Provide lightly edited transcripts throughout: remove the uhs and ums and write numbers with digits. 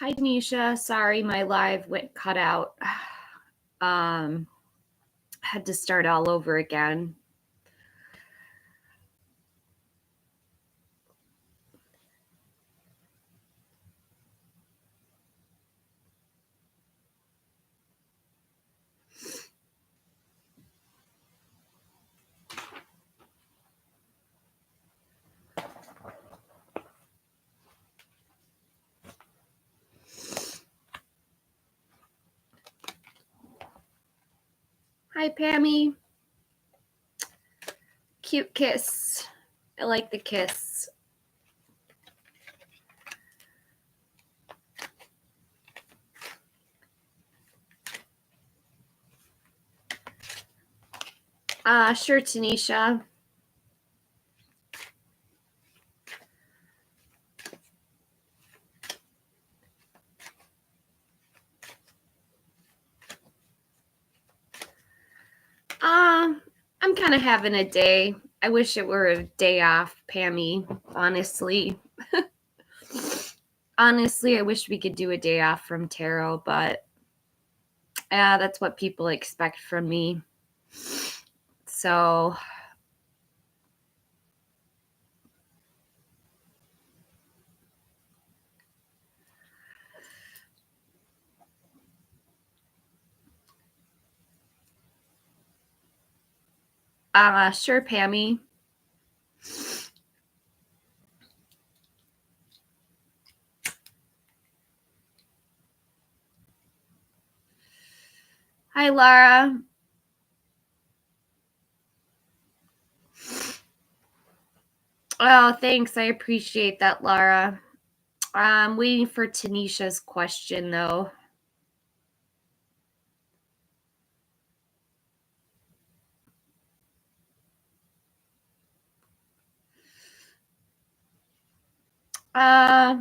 Hi, Denisha. Sorry, my live went cut out. Had to start all over again. Hi, Pammy. Cute kiss. I like the kiss. Sure, Tanisha. I'm kind of having a day. I wish it were a day off, Pammy, honestly. Honestly, I wish we could do a day off from tarot, but that's what people expect from me. So, sure, Pammy. Hi, Laura. Oh, thanks. I appreciate that, Laura. I'm waiting for Tanisha's question, though. I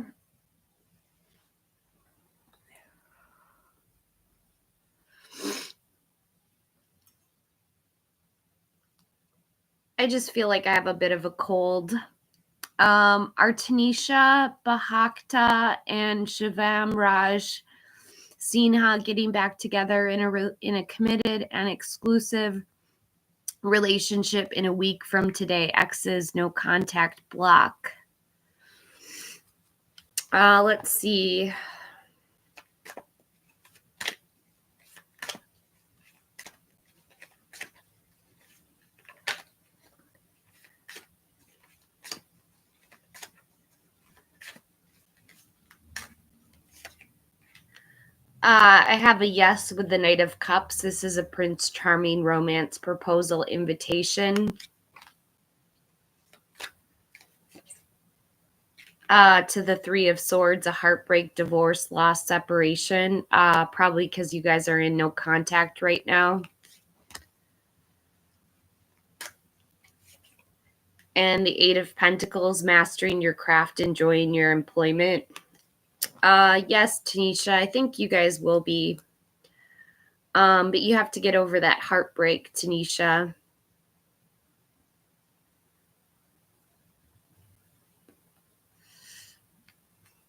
just feel like I have a bit of a cold. Are Tanisha, Bahakta, and Shivam Raj Sinha getting back together in a committed and exclusive relationship in a week from today? Exes, no contact, block. Let's see. I have a yes with the Knight of Cups. This is a Prince Charming romance proposal invitation. To the Three of Swords, a heartbreak, divorce, loss, separation. Probably because you guys are in no contact right now. And the Eight of Pentacles, mastering your craft, enjoying your employment. Yes, Tanisha, I think you guys will be. But you have to get over that heartbreak, Tanisha.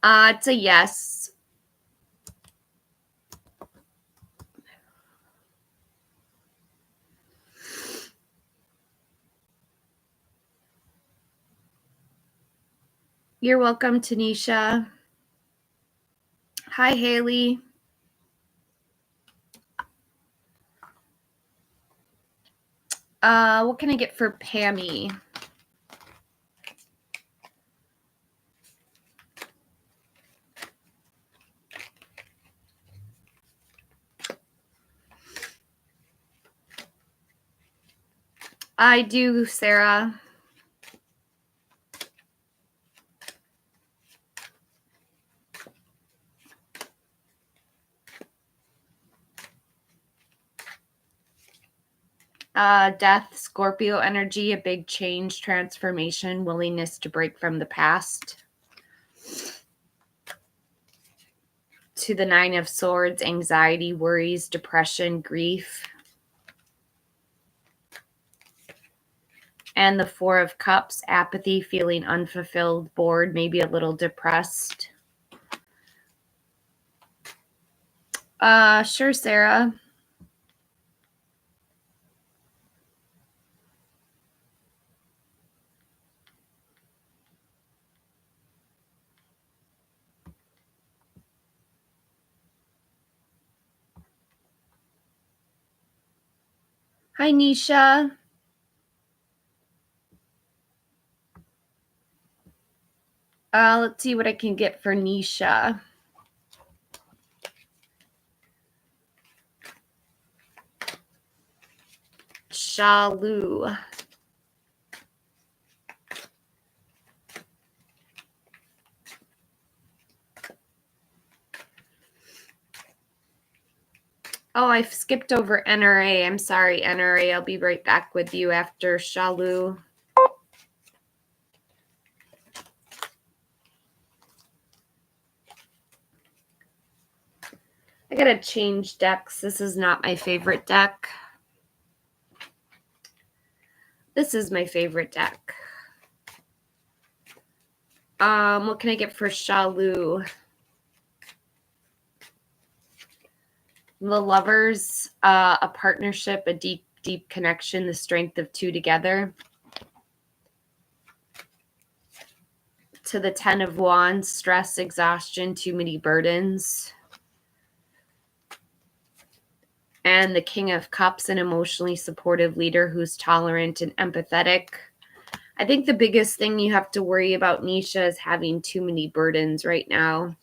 It's a yes. You're welcome, Tanisha. Hi, Haley. What can I get for Pammy? I do, Sarah. Death, Scorpio energy, a big change, transformation, willingness to break from the past. To the Nine of Swords, anxiety, worries, depression, grief. And the Four of Cups, apathy, feeling unfulfilled, bored, maybe a little depressed. Sure, Sarah. Hi, Nisha. Let's see what I can get for Nisha. Shalu. Oh, I skipped over NRA. I'm sorry, NRA. I'll be right back with you after Shalu. I gotta change decks. This is not my favorite deck. This is my favorite deck. What can I get for Shalu? The Lovers, a partnership, a deep, deep connection, the strength of two together. To the Ten of Wands, stress, exhaustion, too many burdens. And the King of Cups, an emotionally supportive leader who's tolerant and empathetic. I think the biggest thing you have to worry about, Nisha, is having too many burdens right now.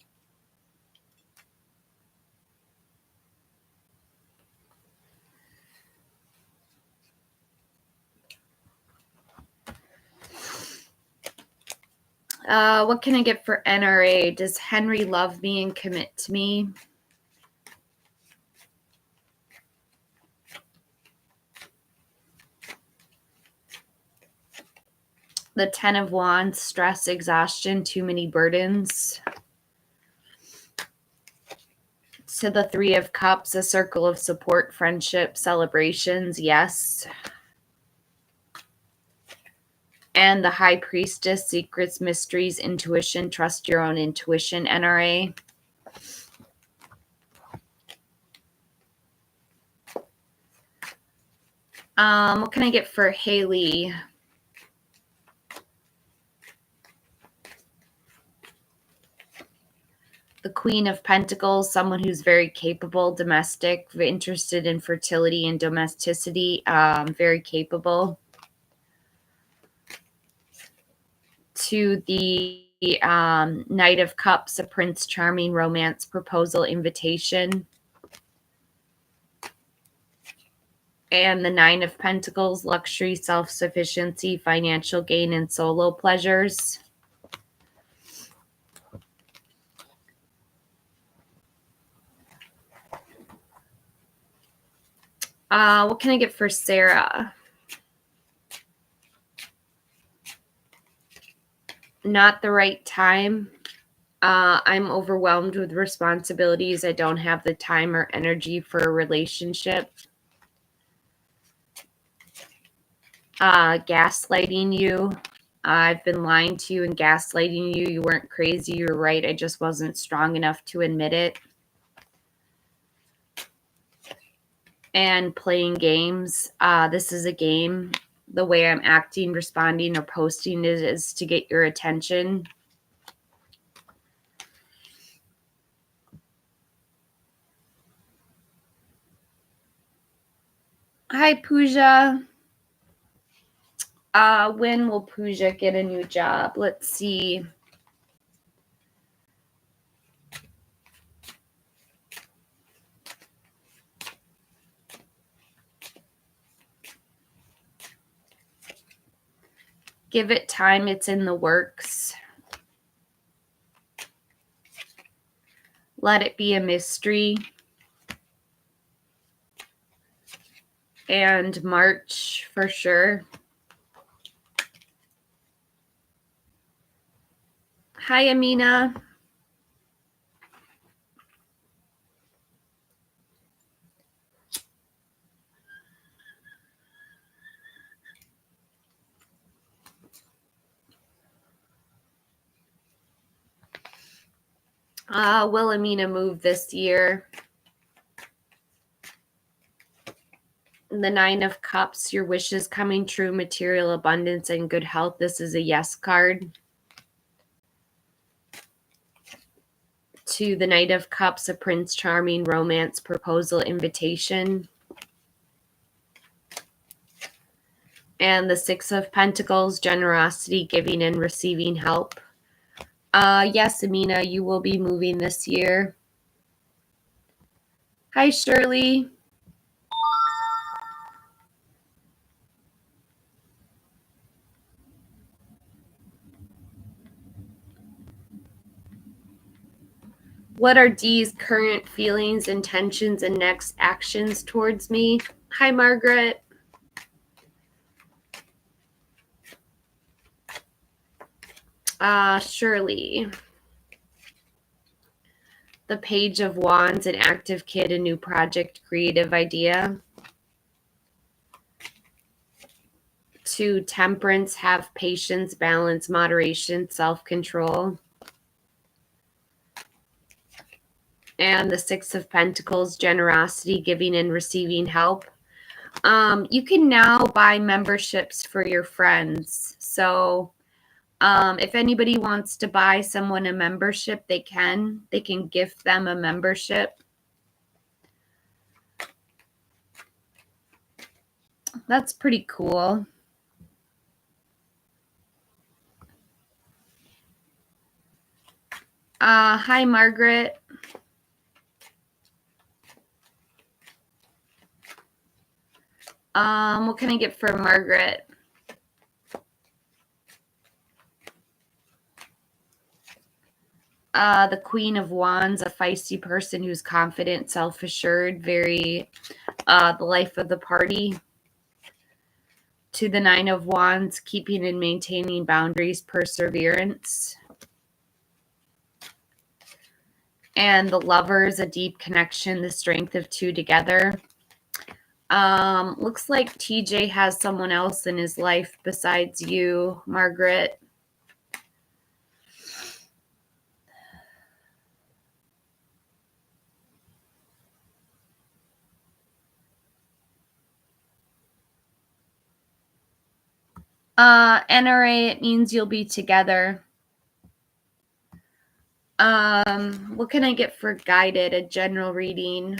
What can I get for NRA? Does Henry love me and commit to me? The Ten of Wands, stress, exhaustion, too many burdens. To the Three of Cups, a circle of support, friendship, celebrations, yes. And the High Priestess, secrets, mysteries, intuition, trust your own intuition, NRA. What can I get for Haley? The Queen of Pentacles, someone who's very capable, domestic, interested in fertility and domesticity, very capable. To the Knight of Cups, a Prince Charming, romance, proposal, invitation. And the Nine of Pentacles, luxury, self-sufficiency, financial gain, and solo pleasures. What can I get for Sarah? Not the right time. I'm overwhelmed with responsibilities. I don't have the time or energy for a relationship. Gaslighting you. I've been lying to you and gaslighting you. You weren't crazy. You were right. I just wasn't strong enough to admit it. And playing games. This is a game. The way I'm acting, responding, or posting is to get your attention. Hi, Pooja. When will Pooja get a new job? Let's see. Give it time. It's in the works. Let it be a mystery. And March for sure. Hi, Amina. Will Amina move this year? The Nine of Cups, your wishes coming true, material abundance and good health. This is a yes card. To the Knight of Cups, a Prince Charming, romance, proposal, invitation. And the Six of Pentacles, generosity, giving and receiving help. Yes, Amina, you will be moving this year. Hi, Shirley. What are Dee's current feelings, intentions, and next actions towards me? Hi, Margaret. Shirley. The Page of Wands, an active kid, a new project, creative idea. To Temperance, have patience, balance, moderation, self-control. And the Six of Pentacles, generosity, giving and receiving help. You can now buy memberships for your friends. So if anybody wants to buy someone a membership, they can. They can gift them a membership. That's pretty cool. Hi, Margaret. What can I get for Margaret? The Queen of Wands, a feisty person who's confident, self-assured, very the life of the party. To the Nine of Wands, keeping and maintaining boundaries, perseverance. And the Lovers, a deep connection, the strength of two together. Looks like TJ has someone else in his life besides you, Margaret. NRA, it means you'll be together. What can I get for guided? A general reading.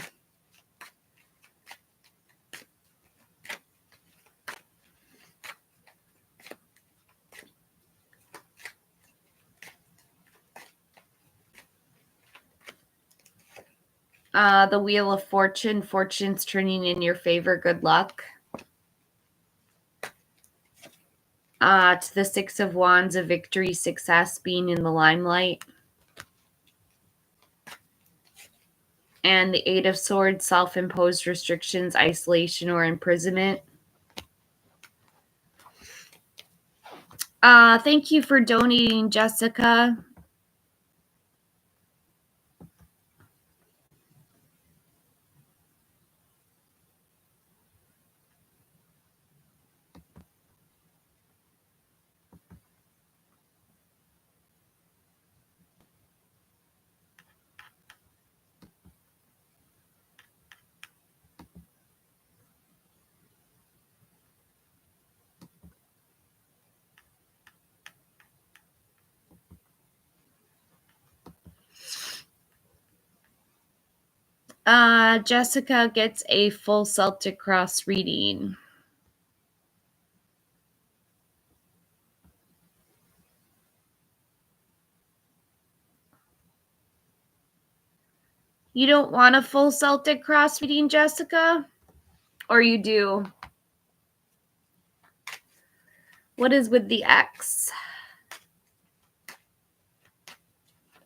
The Wheel of Fortune, fortune's turning in your favor, good luck. To the Six of Wands, a victory, success, being in the limelight. And the Eight of Swords, self-imposed restrictions, isolation, or imprisonment. Thank you for donating, Jessica. Jessica gets a full Celtic Cross reading. You don't want a full Celtic Cross reading, Jessica? Or you do? What is with the X?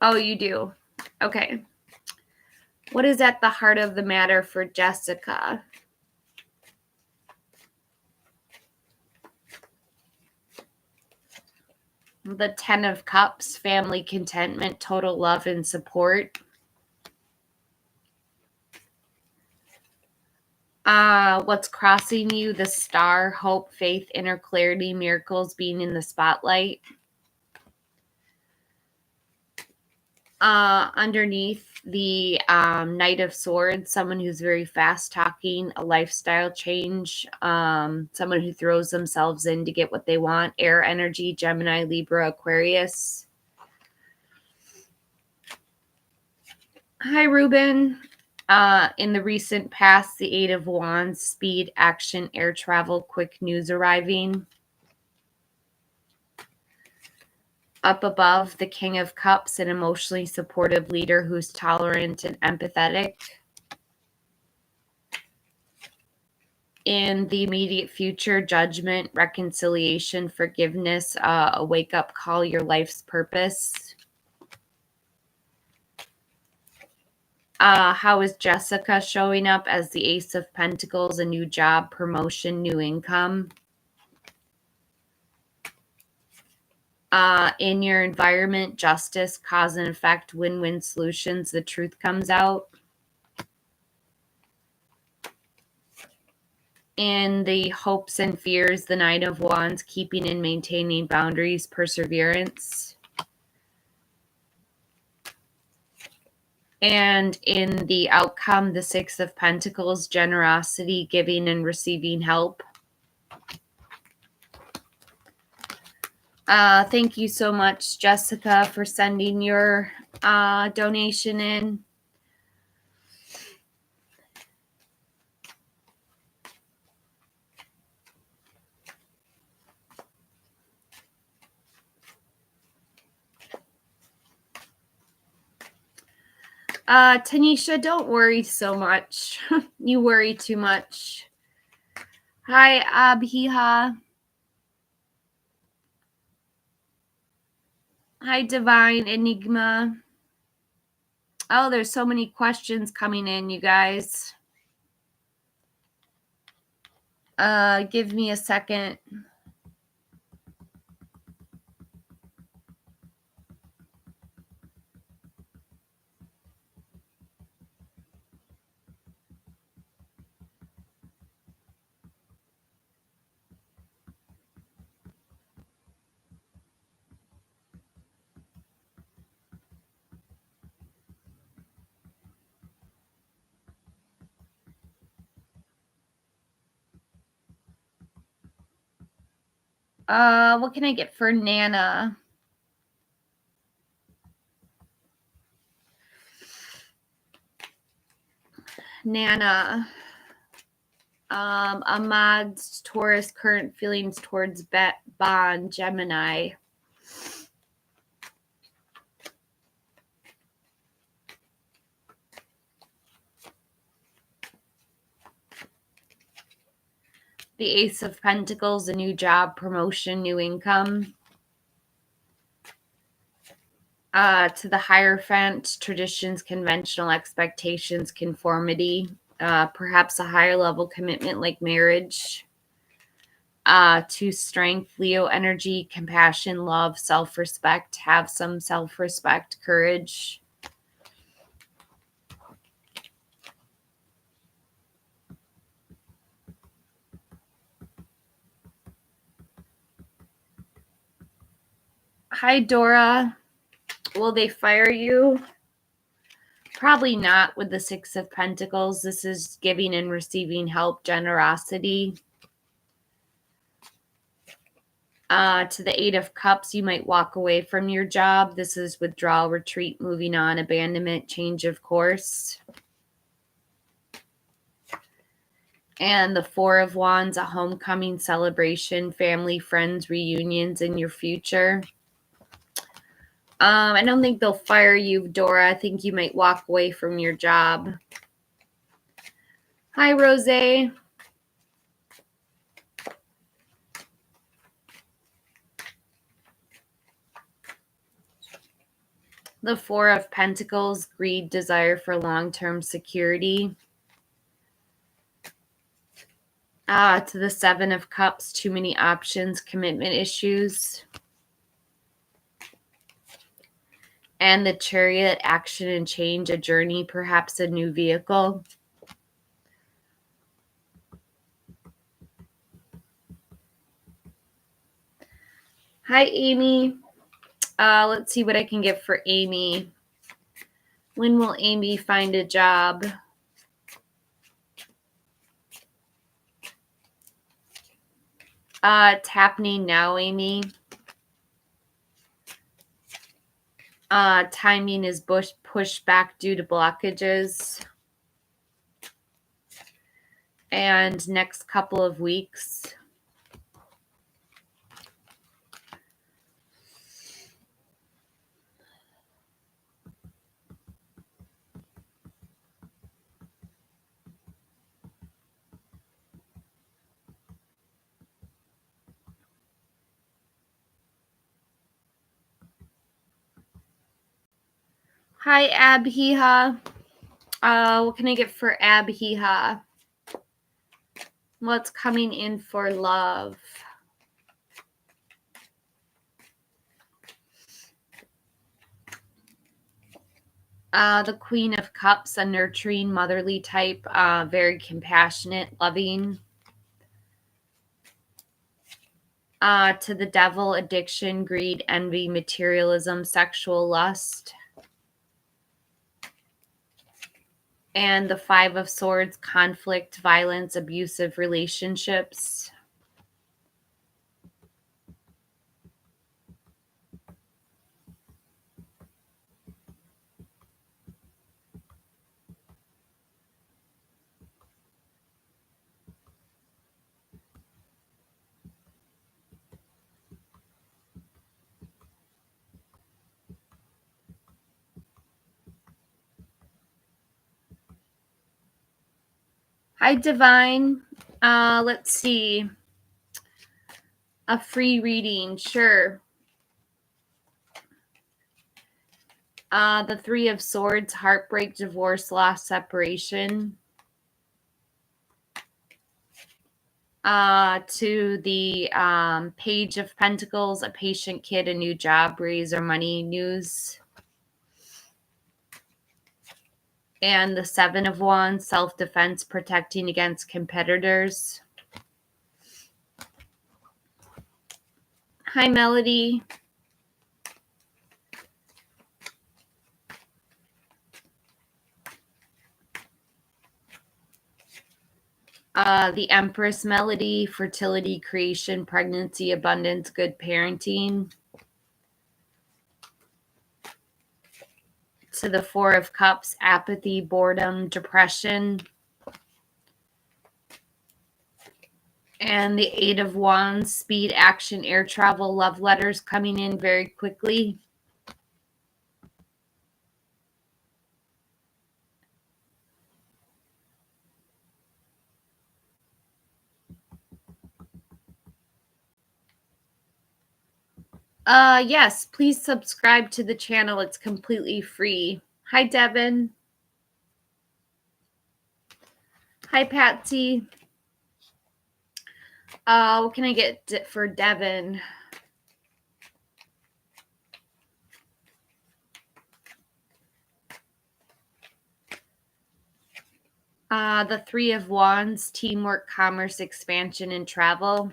Oh, you do. Okay. What is at the heart of the matter for Jessica? The Ten of Cups, family contentment, total love and support. What's crossing you? The Star, hope, faith, inner clarity, miracles, being in the spotlight. Underneath, The Knight of Swords, someone who's very fast talking, a lifestyle change, someone who throws themselves in to get what they want. Air energy, Gemini, Libra, Aquarius. Hi, Ruben. In the recent past, the Eight of Wands, speed, action, air travel, quick news arriving. Up above, the King of Cups, an emotionally supportive leader who's tolerant and empathetic. In the immediate future, judgment, reconciliation, forgiveness, a wake-up call, your life's purpose. How is Jessica showing up as the Ace of Pentacles? A new job, promotion, new income. In your environment, justice, cause and effect, win-win solutions, the truth comes out. In the hopes and fears, the Nine of Wands, keeping and maintaining boundaries, perseverance. And in the outcome, the Six of Pentacles, generosity, giving and receiving help. Thank you so much, Jessica, for sending your donation in. Tanisha, don't worry so much. You worry too much. Hi, Abhiha. Hi, Divine Enigma. Oh, there's so many questions coming in, you guys. Give me a second. What can I get for Nana? Nana. Ahmad's Taurus, current feelings towards Bond, Gemini. The Ace of Pentacles, a new job, promotion, new income. To the Hierophant, traditions, conventional expectations, conformity, perhaps a higher level commitment like marriage. To Strength, Leo energy, compassion, love, self-respect, have some self-respect, courage. Hi, Dora. Will they fire you? Probably not with the Six of Pentacles. This is giving and receiving help, generosity. To the Eight of Cups, you might walk away from your job. This is withdrawal, retreat, moving on, abandonment, change of course. And the Four of Wands, a homecoming, celebration, family, friends, reunions in your future. I don't think they'll fire you, Dora. I think you might walk away from your job. Hi, Rose. The Four of Pentacles, greed, desire for long-term security. To the Seven of Cups, too many options, commitment issues. And the Chariot, action and change, a journey, perhaps a new vehicle. Hi, Amy. Let's see what I can get for Amy. When will Amy find a job? It's happening now, Amy. Timing is pushed back due to blockages. And next couple of weeks. Hi, Abhiha. What can I get for Abhiha? What's coming in for love? The Queen of Cups, a nurturing, motherly type, very compassionate, loving. To the Devil, addiction, greed, envy, materialism, sexual lust. And the Five of Swords, conflict, violence, abusive relationships. Hi, Divine. Let's see. A free reading, sure. The Three of Swords, heartbreak, divorce, loss, separation. To the Page of Pentacles, a patient kid, a new job, raise or money news. And the Seven of Wands, self-defense, protecting against competitors. Hi, Melody. The Empress, melody, fertility, creation, pregnancy, abundance, good parenting. To the Four of Cups, apathy, boredom, depression. And the Eight of Wands, speed, action, air travel, love letters coming in very quickly. Yes, please subscribe to the channel. It's completely free. Hi, Devin. Hi, Patsy. What can I get for Devin? The Three of Wands, teamwork, commerce, expansion, and travel.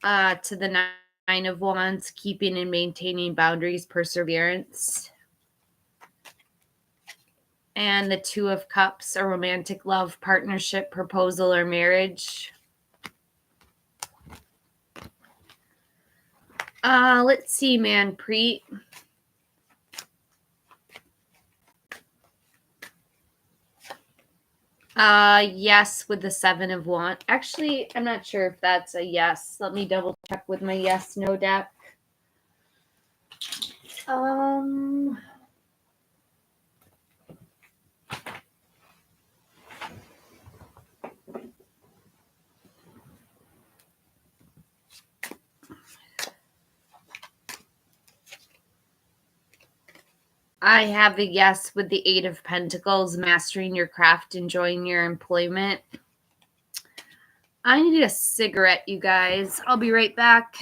To the Nine of Wands, keeping and maintaining boundaries, perseverance. And the Two of Cups, a romantic love, partnership, proposal, or marriage. Let's see, Manpreet. Yes, with the Seven of Wands. Actually, I'm not sure if that's a yes. Let me double check with my yes, no deck. I have a yes with the Eight of Pentacles, mastering your craft, enjoying your employment. I need a cigarette, you guys. I'll be right back.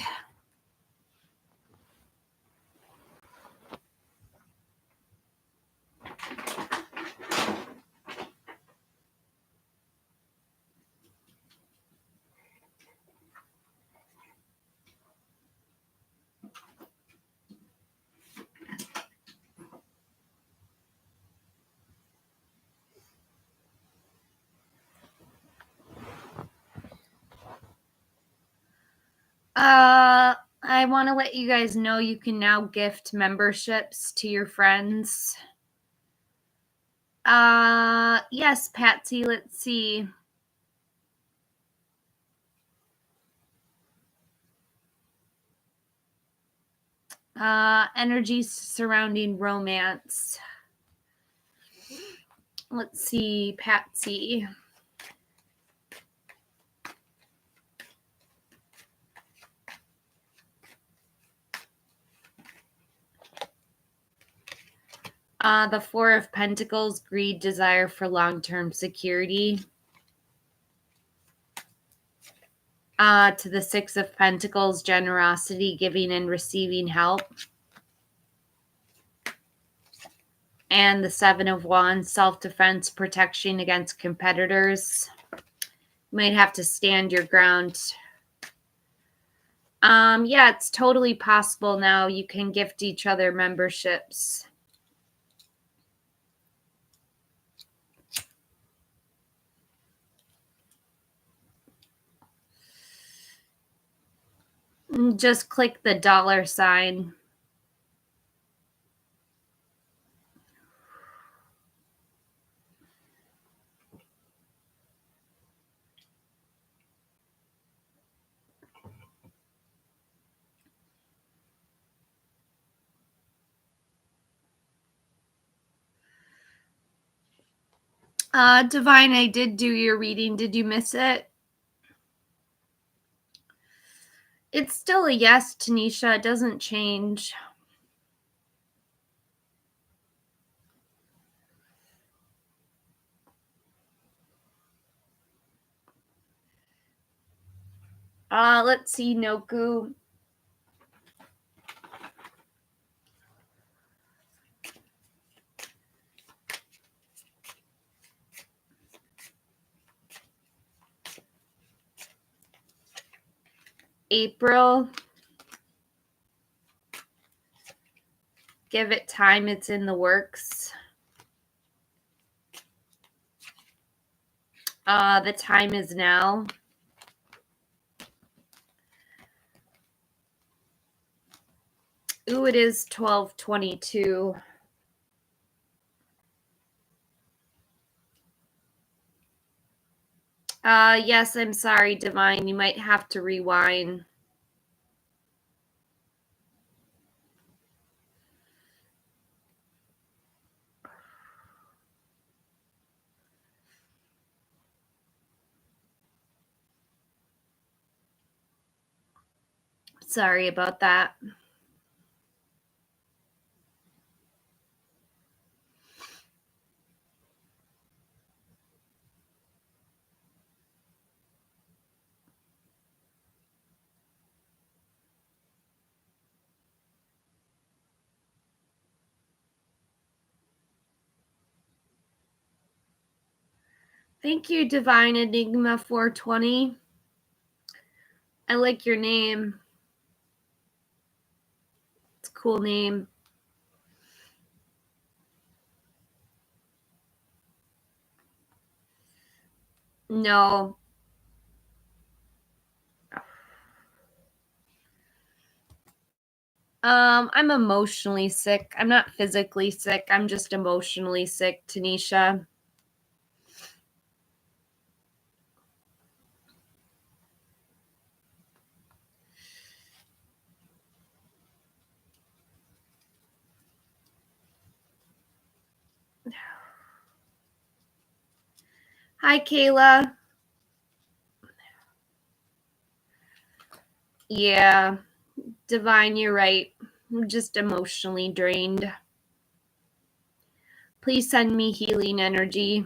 I want to let you guys know you can now gift memberships to your friends. Yes, Patsy, let's see. Energies surrounding romance. Let's see, Patsy. The Four of Pentacles, greed, desire for long-term security. To the Six of Pentacles, generosity, giving and receiving help. And the Seven of Wands, self-defense, protection against competitors. You might have to stand your ground. Yeah, it's totally possible now. You can gift each other memberships. Just click the $sign. Divine, I did do your reading. Did you miss it? It's still a yes, Tanisha. It doesn't change. Let's see, Noku. April. Give it time. It's in the works. The time is now. Ooh, it is 12:22. Yes, I'm sorry, Divine. You might have to rewind. Sorry about that. Thank you, Divine Enigma 420. I like your name. It's a cool name. No. I'm emotionally sick. I'm not physically sick. I'm just emotionally sick, Tanisha. Hi, Kayla. Yeah, Divine, you're right. I'm just emotionally drained. Please send me healing energy.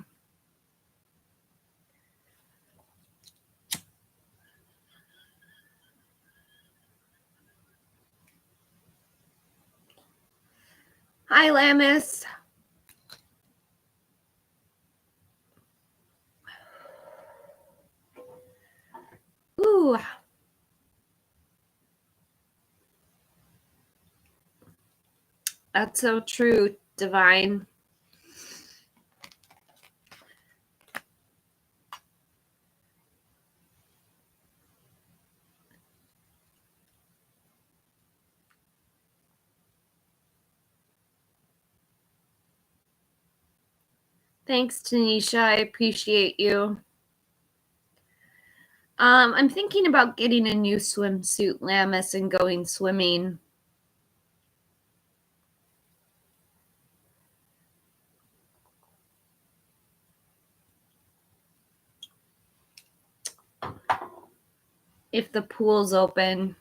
Hi, Lamis. Ooh. That's so true, Divine. Thanks, Tanisha. I appreciate you. I'm thinking about getting a new swimsuit, Lammis, and going swimming. If the pool's open.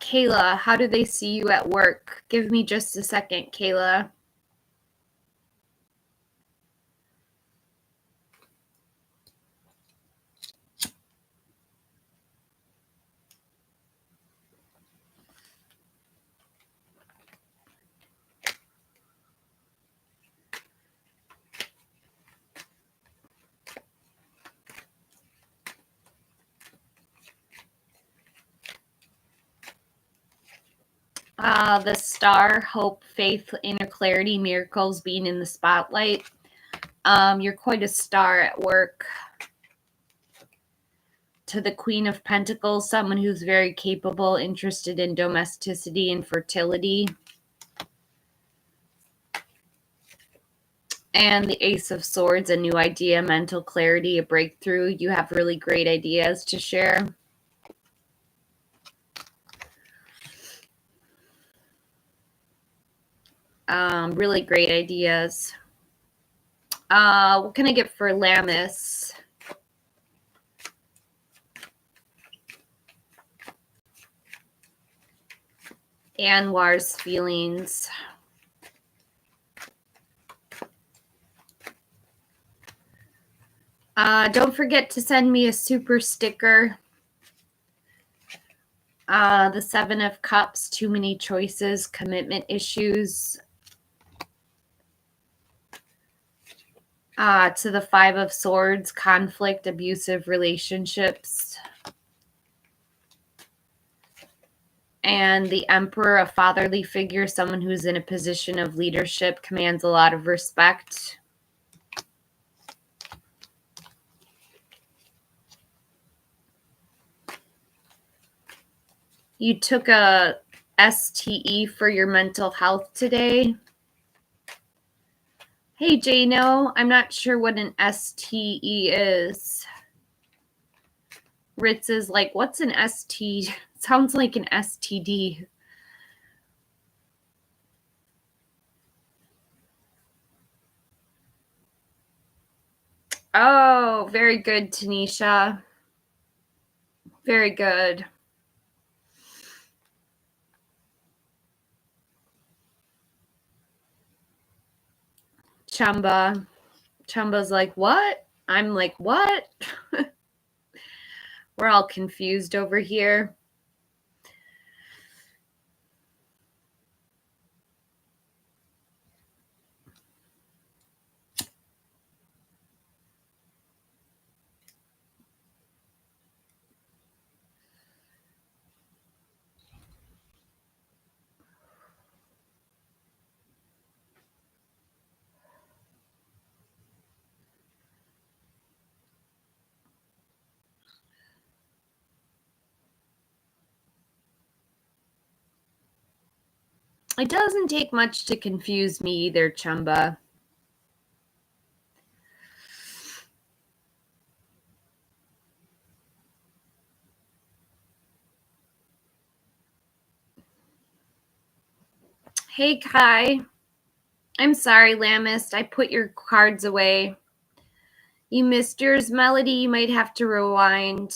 Kayla, how do they see you at work? Give me just a second, Kayla. The star, hope, faith, inner clarity, miracles, being in the spotlight. You're quite a star at work. To the Queen of Pentacles, someone who's very capable, interested in domesticity and fertility. And the Ace of Swords, a new idea, mental clarity, a breakthrough. You have really great ideas to share. Really great ideas. What can I get for Lammis? Anwar's feelings. Don't forget to send me a super sticker. The Seven of Cups, too many choices, commitment issues. To the Five of Swords, conflict, abusive relationships. And the Emperor, a fatherly figure, someone who's in a position of leadership, commands a lot of respect. You took a STE for your mental health today. Hey, Jano, I'm not sure what an STE is. Ritz is like, what's an ST? Sounds like an STD. Oh, very good, Tanisha. Very good. Chumba. Chumba's like, what? I'm like, what? We're all confused over here. It doesn't take much to confuse me either, Chumba. Hey, Kai. I'm sorry, Lamist. I put your cards away. You missed yours, Melody. You might have to rewind.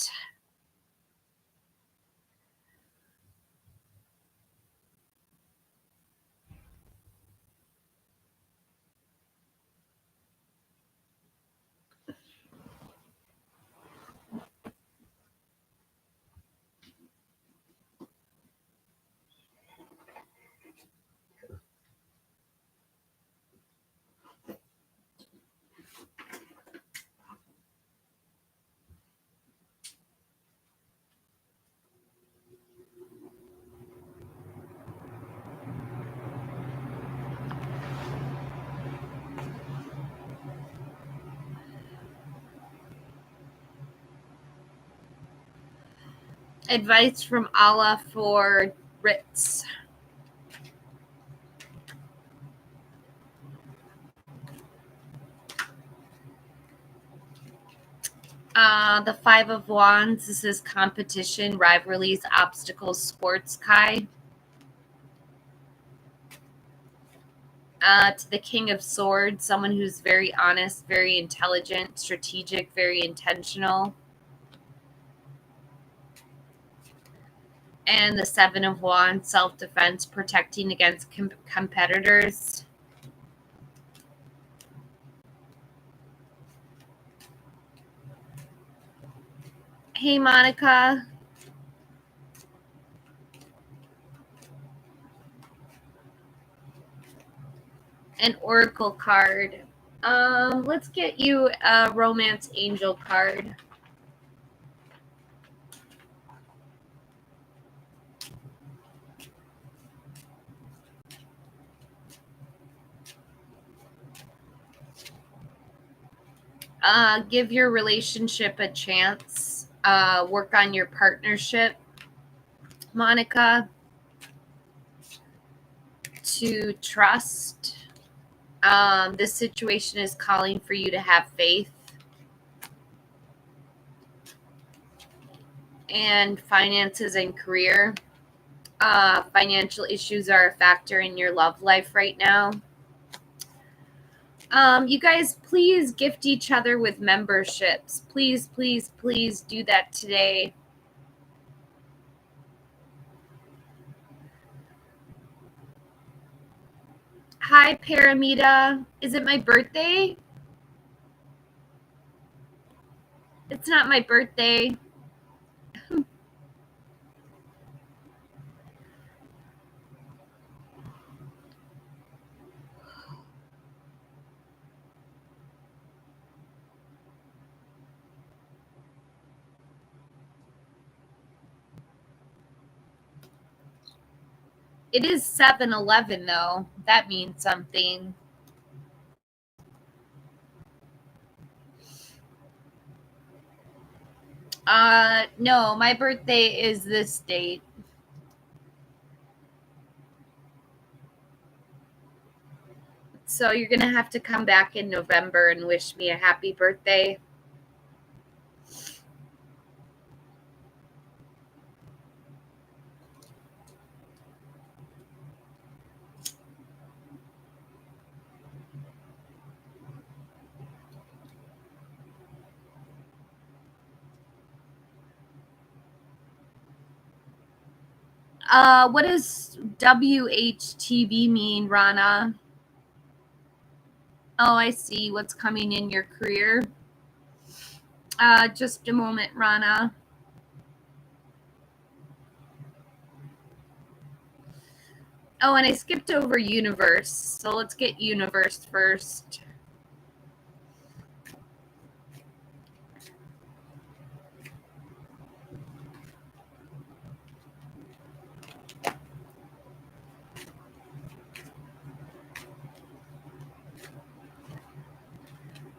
Advice from Allah for Ritz. The Five of Wands. This is competition, rivalries, obstacles, sports, Kai. To the King of Swords, someone who's very honest, very intelligent, strategic, very intentional. And the Seven of Wands, self-defense, protecting against competitors. Hey, Monica. An Oracle card. Let's get you a Romance Angel card. Give your relationship a chance. Work on your partnership, Monica. To trust. This situation is calling for you to have faith. And finances and career. Financial issues are a factor in your love life right now. You guys, please gift each other with memberships. Please, please, please do that today. Hi, Paramita. Is it my birthday? It's not my birthday. It is 7-Eleven, though. That means something. No, my birthday is this date. So you're going to have to come back in November and wish me a happy birthday. What does WHTV mean, Rana? Oh, I see what's coming in your career. Just a moment, Rana. Oh, and I skipped over universe. So let's get universe first.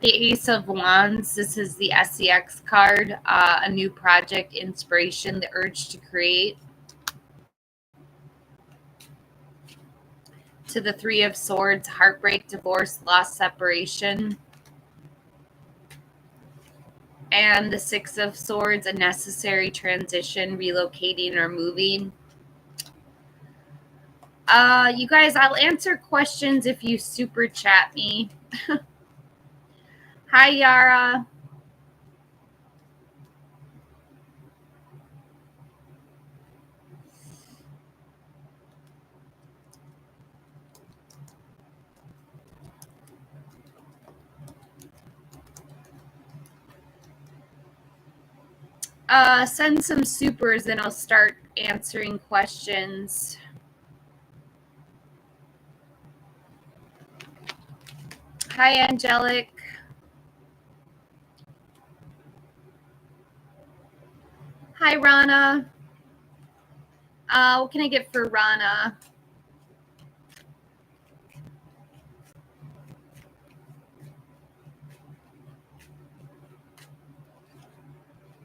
The Ace of Wands. This is the SEX card. A new project, inspiration, the urge to create. To the Three of Swords, heartbreak, divorce, loss, separation. And the Six of Swords, a necessary transition, relocating or moving. You guys, I'll answer questions if you super chat me. Hi, Yara. Send some supers and I'll start answering questions. Hi, Angelic. Hi, Rana. What can I get for Rana?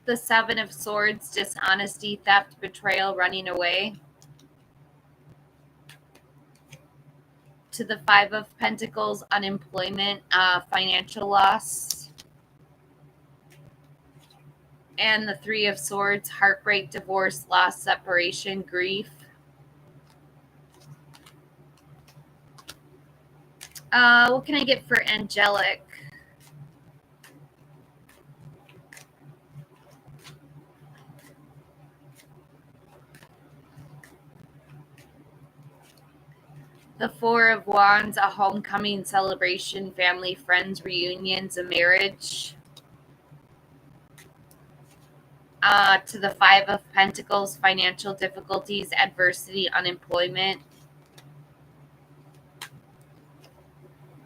the Seven of Swords, dishonesty, theft, betrayal, running away. To the Five of Pentacles, unemployment, financial loss. And the Three of Swords, heartbreak, divorce, loss, separation, grief. What can I get for angelic? The Four of Wands, a homecoming, celebration, family, friends, reunions, a marriage. To the Five of Pentacles, financial difficulties, adversity, unemployment.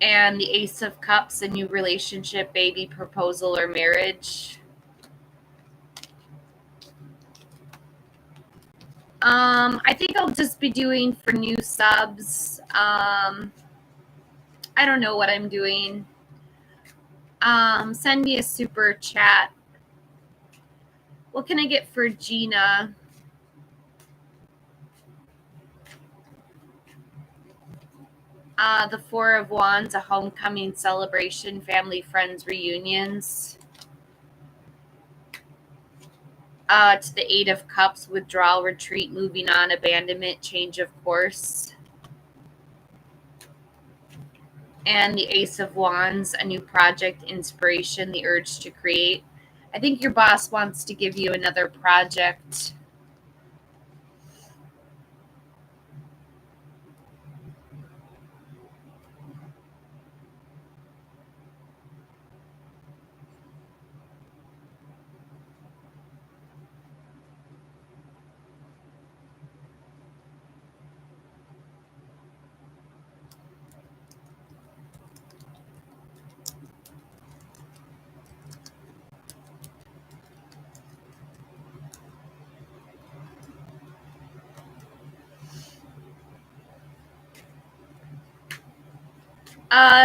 And the Ace of Cups, a new relationship, baby, proposal, or marriage. I think I'll just be doing for new subs. I don't know what I'm doing. Send me a super chat. What can I get for Gina? The Four of Wands, a homecoming, celebration, family, friends, reunions. To the Eight of Cups, withdrawal, retreat, moving on, abandonment, change of course. And the Ace of Wands, a new project, inspiration, the urge to create. I think your boss wants to give you another project.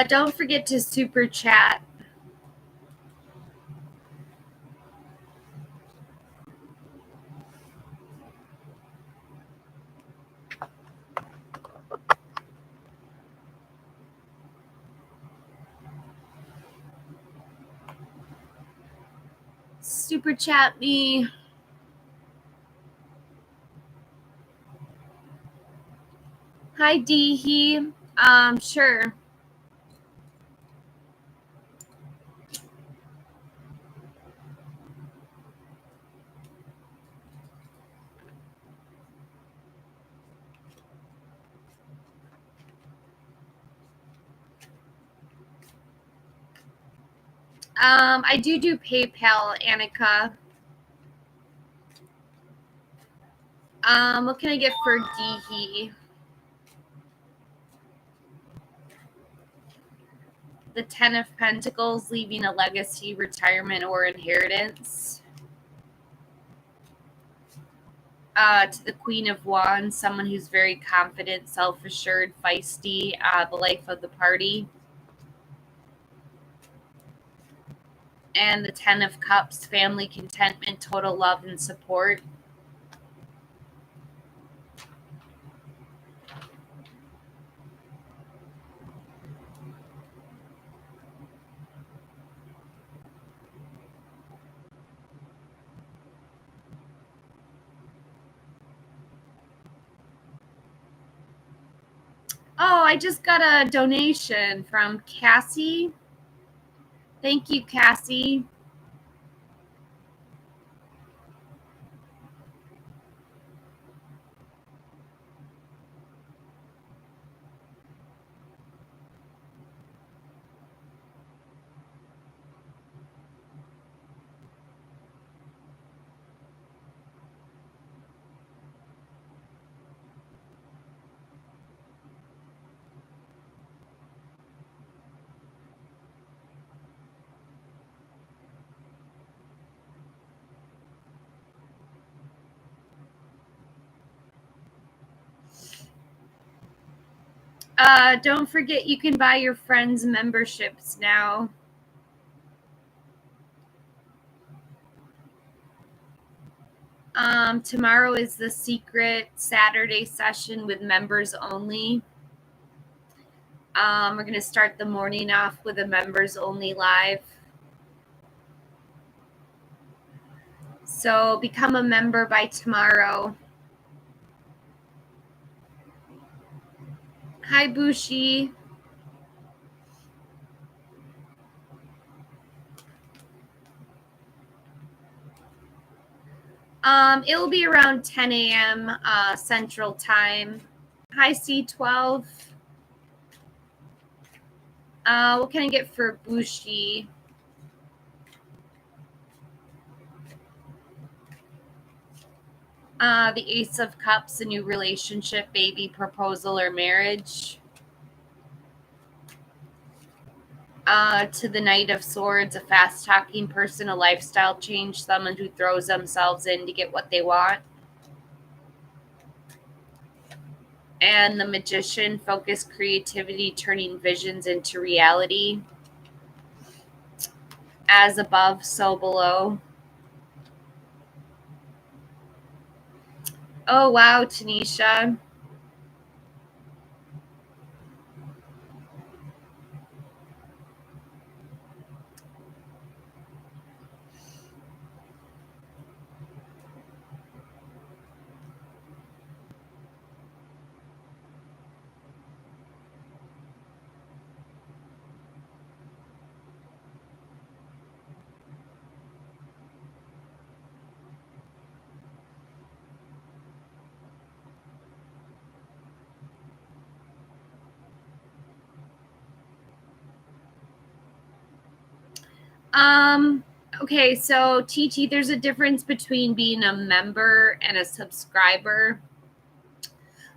Don't forget to super chat. Super chat me. Hi, Deehee. Sure. I do PayPal, Annika. What can I get for Deehee? The Ten of Pentacles, leaving a legacy, retirement, or inheritance. To the Queen of Wands, someone who's very confident, self-assured, feisty, the life of the party. And the Ten of Cups, family, contentment, total love and support. Oh, I just got a donation from Cassie. Thank you, Cassie. Don't forget you can buy your friends memberships now. Tomorrow is the secret Saturday session with members only. We're going to start the morning off with a members only live. So become a member by tomorrow. Hi, Bushi. It will be around 10 a.m. Central Time. Hi, C12. What can I get for Bushi? The Ace of Cups, a new relationship, baby, proposal, or marriage. To the Knight of Swords, a fast-talking person, a lifestyle change, someone who throws themselves in to get what they want. And the Magician, focus, creativity, turning visions into reality. As above, so below. Oh, wow, Tanisha. Okay, so TT, there's a difference between being a member and a subscriber.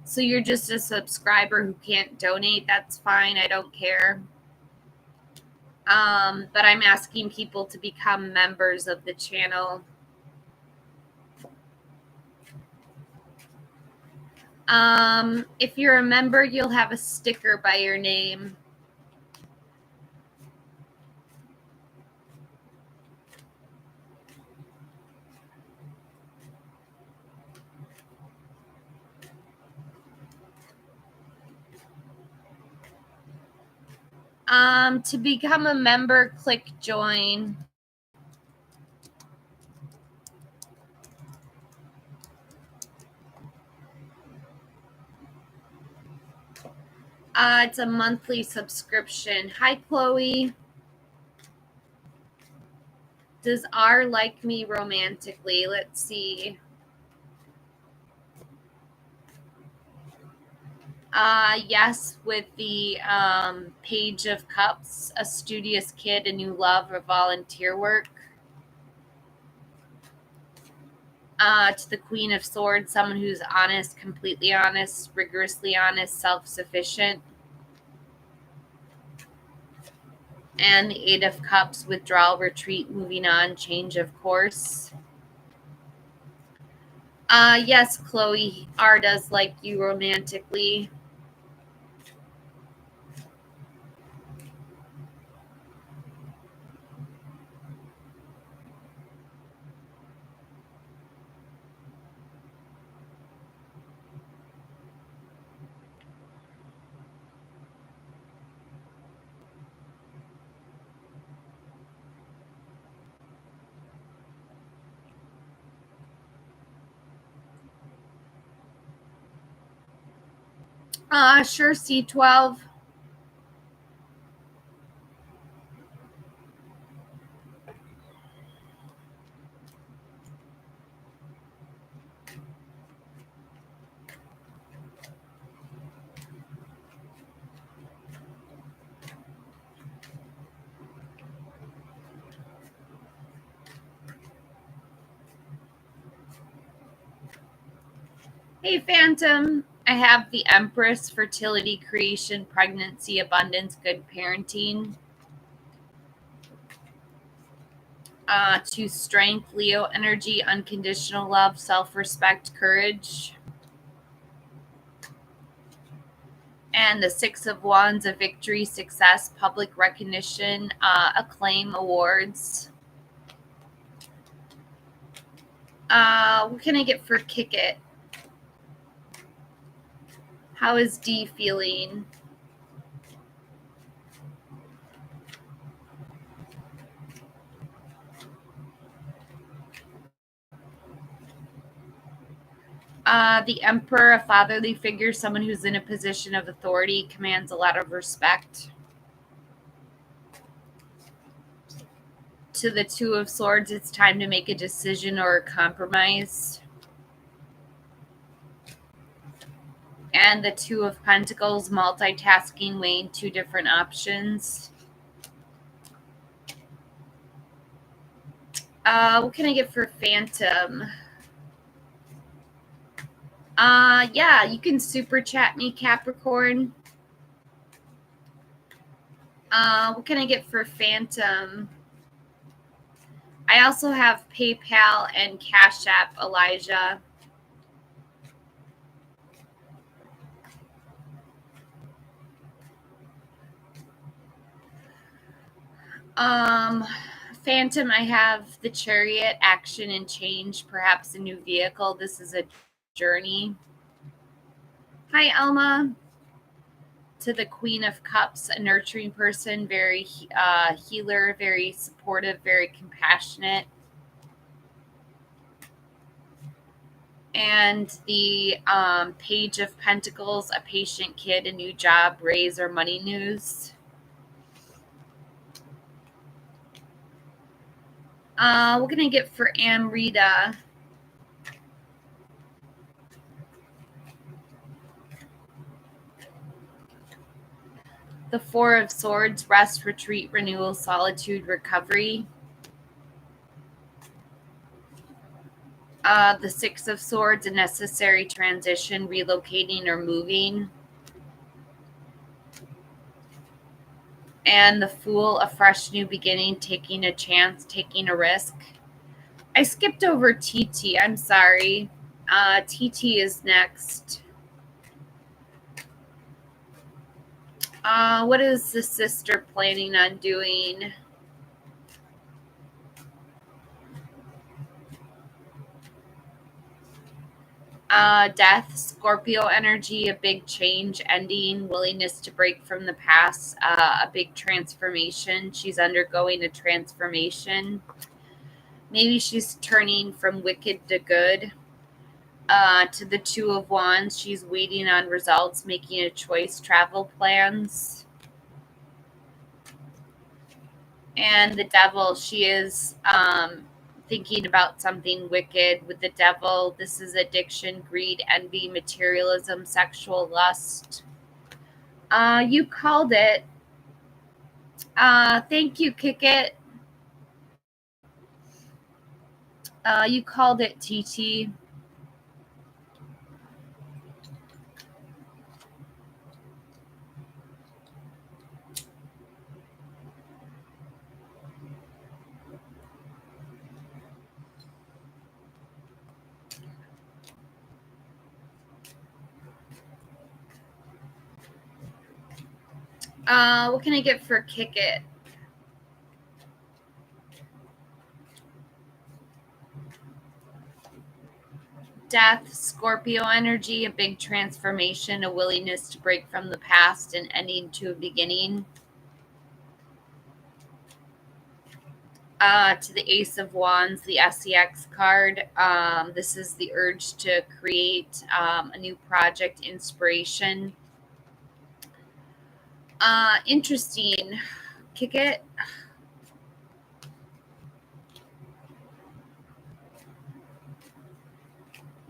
So you're just a subscriber who can't donate. That's fine. I don't care. But I'm asking people to become members of the channel. If you're a member, you'll have a sticker by your name. To become a member, click join. It's a monthly subscription. Hi, Chloe. Does R like me romantically? Let's see. Yes, with the Page of Cups, a studious kid, a new love, or volunteer work. To the Queen of Swords, someone who's honest, completely honest, rigorously honest, self-sufficient. And the Eight of Cups, withdrawal, retreat, moving on, change of course. Yes, Chloe, R does like you romantically. Sure, C12. Hey, Phantom. I have the Empress, fertility, creation, pregnancy, abundance, good parenting. To strength, Leo energy, unconditional love, self-respect, courage. And the Six of Wands, a victory, success, public recognition, acclaim, awards. What can I get for Kick It? How is D feeling? The Emperor, a fatherly figure, someone who's in a position of authority, commands a lot of respect. To the Two of Swords, it's time to make a decision or a compromise. And the Two of Pentacles, multitasking, weighing two different options. What can I get for Phantom? Yeah, you can super chat me, Capricorn. What can I get for Phantom? I also have PayPal and Cash App, Elijah. Phantom, I have the Chariot, action and change, perhaps a new vehicle. This is a journey. Hi, Elma. To the Queen of Cups, a nurturing person, very healer, very supportive, very compassionate. And the Page of Pentacles, a patient kid, a new job, raise, or money news. What can I get for Amrita? The Four of Swords, rest, retreat, renewal, solitude, recovery. The Six of Swords, a necessary transition, relocating or moving. And the Fool, a fresh new beginning, taking a chance, taking a risk. I skipped over TT. I'm sorry. TT is next. What is the sister planning on doing? Death, Scorpio energy, a big change, ending, willingness to break from the past, a big transformation. She's undergoing a transformation. Maybe she's turning from wicked to good. To the Two of Wands, she's waiting on results, making a choice, travel plans. And the Devil, she is thinking about something wicked. With the Devil, this is addiction, greed, envy, materialism, sexual lust. You called it. Thank you, Kick It. You called it, TT. What can I get for Kick It? Death, Scorpio energy, a big transformation, a willingness to break from the past and ending to a beginning. To the Ace of Wands, the SEX card. This is the urge to create a new project, inspiration. Interesting. Kick It.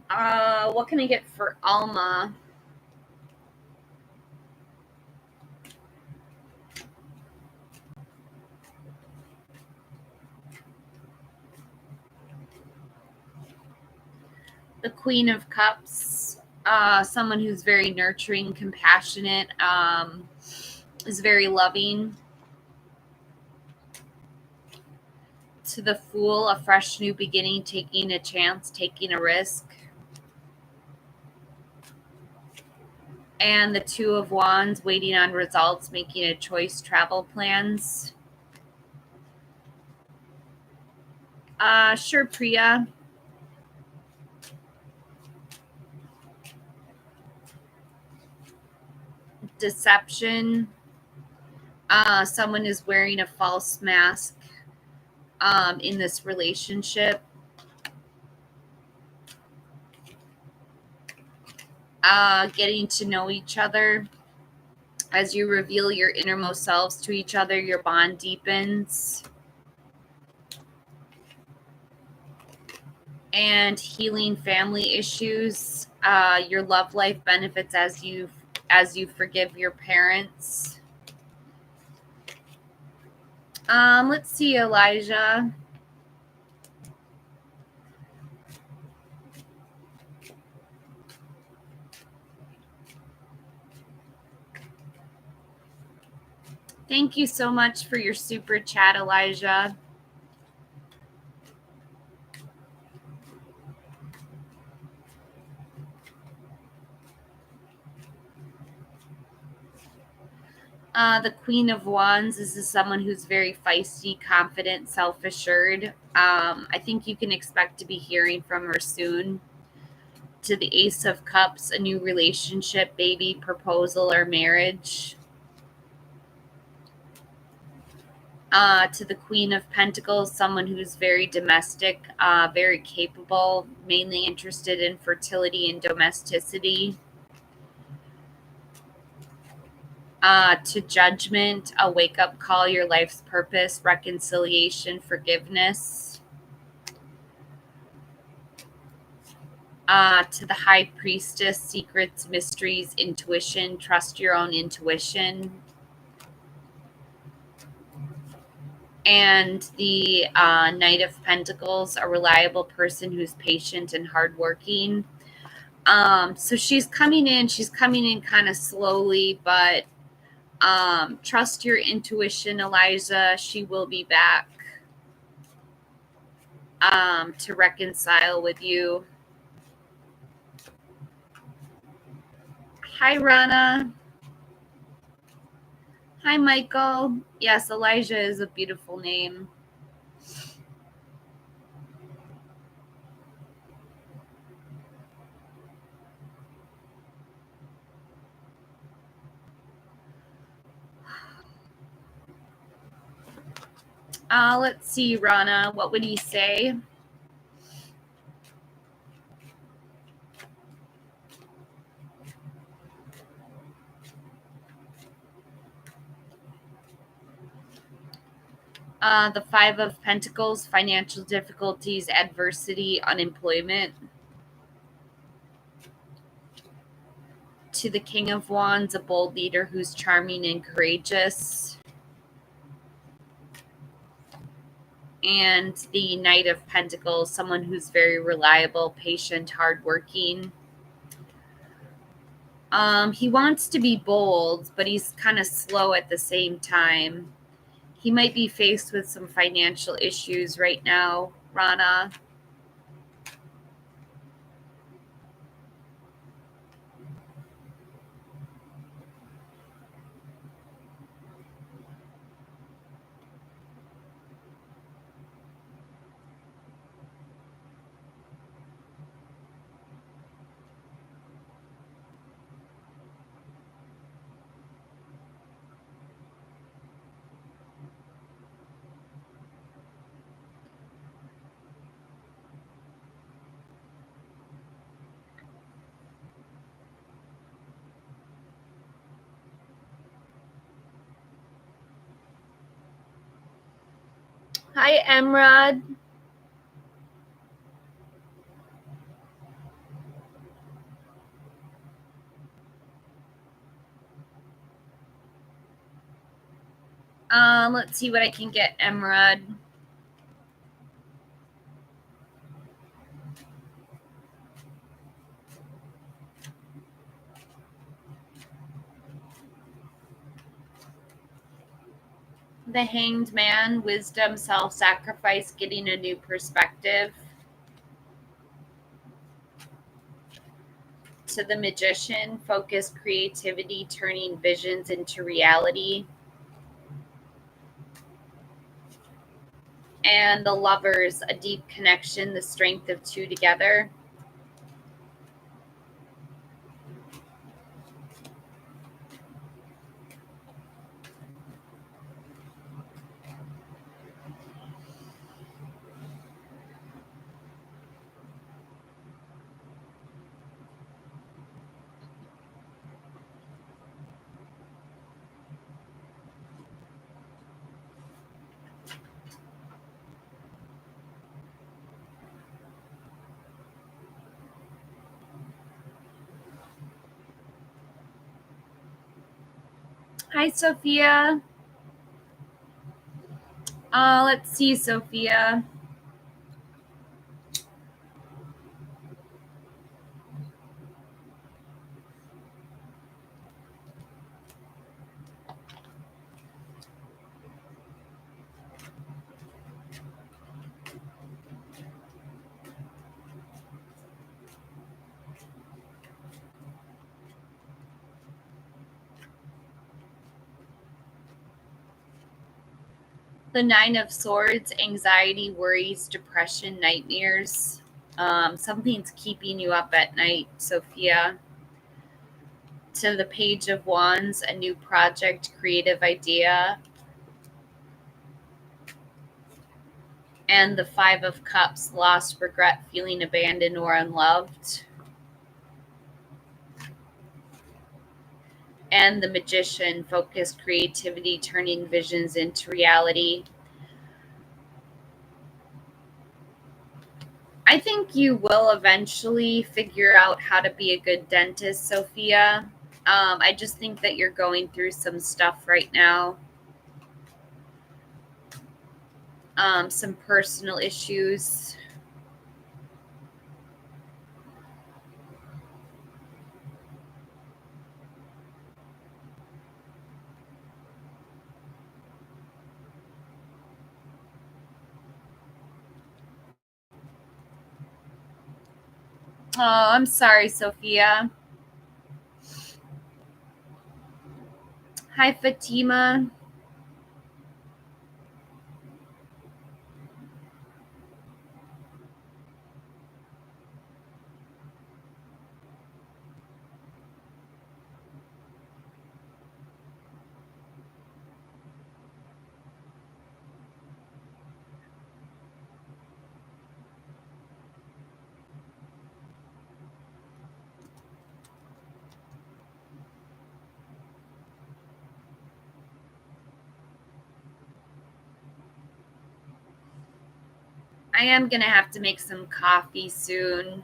What can I get for Alma? The Queen of Cups. Someone who's very nurturing, compassionate, is very loving. To the Fool, a fresh new beginning, taking a chance, taking a risk. And the Two of Wands, waiting on results, making a choice, travel plans. Sure, Priya. deception. Someone is wearing a false mask in this relationship. Getting to know each other. As you reveal your innermost selves to each other, your bond deepens. And healing family issues. Your love life benefits as you forgive your parents. Let's see, Elijah. Thank you so much for your super chat, Elijah. The Queen of Wands. This is someone who's very feisty, confident, self-assured. I think you can expect to be hearing from her soon. To the Ace of Cups, a new relationship, baby, proposal, or marriage. To the Queen of Pentacles, someone who's very domestic, very capable, mainly interested in fertility and domesticity. To Judgment, a wake-up call, your life's purpose, reconciliation, forgiveness. To the High Priestess, secrets, mysteries, intuition, trust your own intuition. And the Knight of Pentacles, a reliable person who's patient and hardworking. So she's coming in kind of slowly, but trust your intuition, Elijah. She will be back to reconcile with you. Hi, Rana. Hi, Michael. Yes, Elijah is a beautiful name. Let's see, Rana. What would he say? The Five of Pentacles, financial difficulties, adversity, unemployment. To the King of Wands, a bold leader who's charming and courageous. And the Knight of Pentacles, someone who's very reliable, patient, hardworking. He wants to be bold, but he's kind of slow at the same time. He might be faced with some financial issues right now, Rana. Hi, Emrod. Let's see what I can get, Emrod. The Hanged Man, wisdom, self-sacrifice, getting a new perspective. To the Magician, focus, creativity, turning visions into reality. And the Lovers, a deep connection, the strength of two together. Hi, Sophia. Let's see, Sophia. The Nine of Swords, anxiety, worries, depression, nightmares. Something's keeping you up at night, Sophia. To the Page of Wands, a new project, creative idea. And the Five of Cups, loss, regret, feeling abandoned or unloved. And the Magician, focus, creativity, turning visions into reality. I think you will eventually figure out how to be a good dentist, Sophia. I just think that you're going through some stuff right now, some personal issues. Oh, I'm sorry, Sophia. Hi, Fatima. I am going to have to make some coffee soon.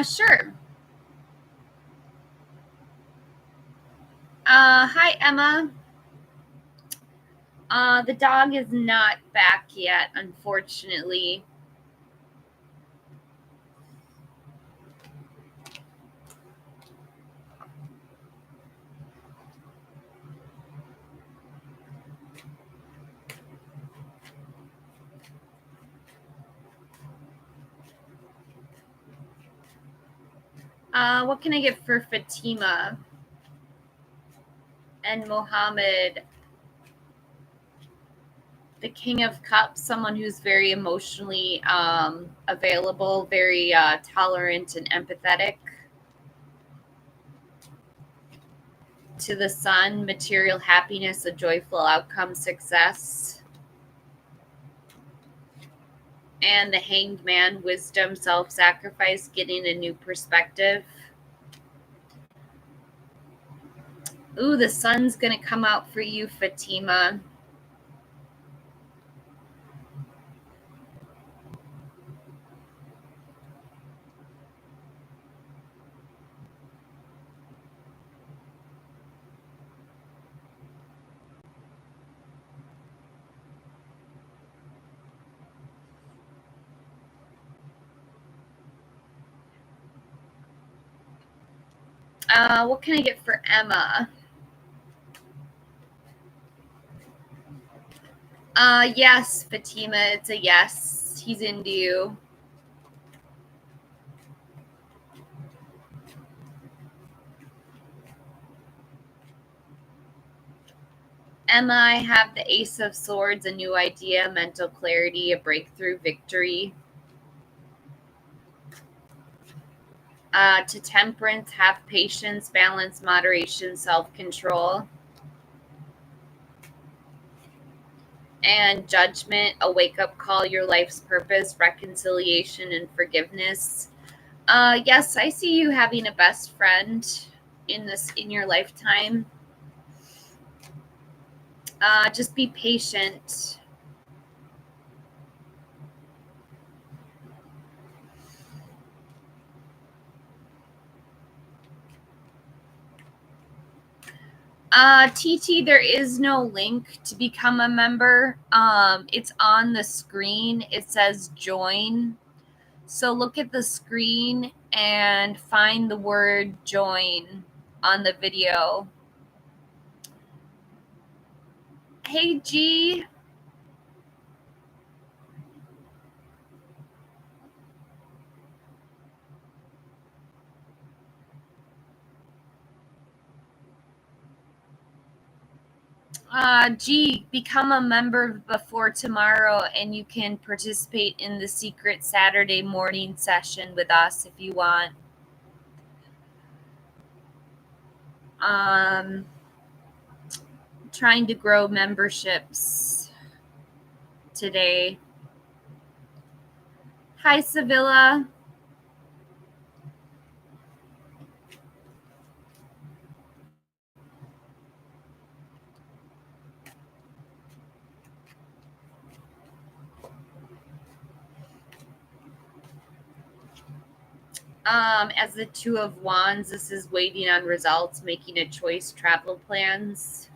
Sure. Hi, Emma. The dog is not back yet, unfortunately. What can I get for Fatima and Mohammed? The King of Cups, someone who's very emotionally available, very tolerant and empathetic. To the Sun, material happiness, a joyful outcome, success. And the Hanged Man, wisdom, self-sacrifice, getting a new perspective. Ooh, the sun's going to come out for you, Fatima. What can I get for Emma? Yes, Fatima, it's a yes. He's into you. Emma, I have the Ace of Swords, a new idea, mental clarity, a breakthrough, victory. To temperance, have patience, balance, moderation, self-control. And judgment, a wake-up call, your life's purpose, reconciliation, and forgiveness. Yes, I see you having a best friend in your lifetime. Just be patient. TT, there is no link to become a member. It's on the screen. It says join. So look at the screen and find the word join on the video. Hey, G. G, become a member before tomorrow and you can participate in the secret Saturday morning session with us if you want. Trying to grow memberships today. Hi, Sevilla. As the Two of Wands, this is waiting on results, making a choice, travel plans.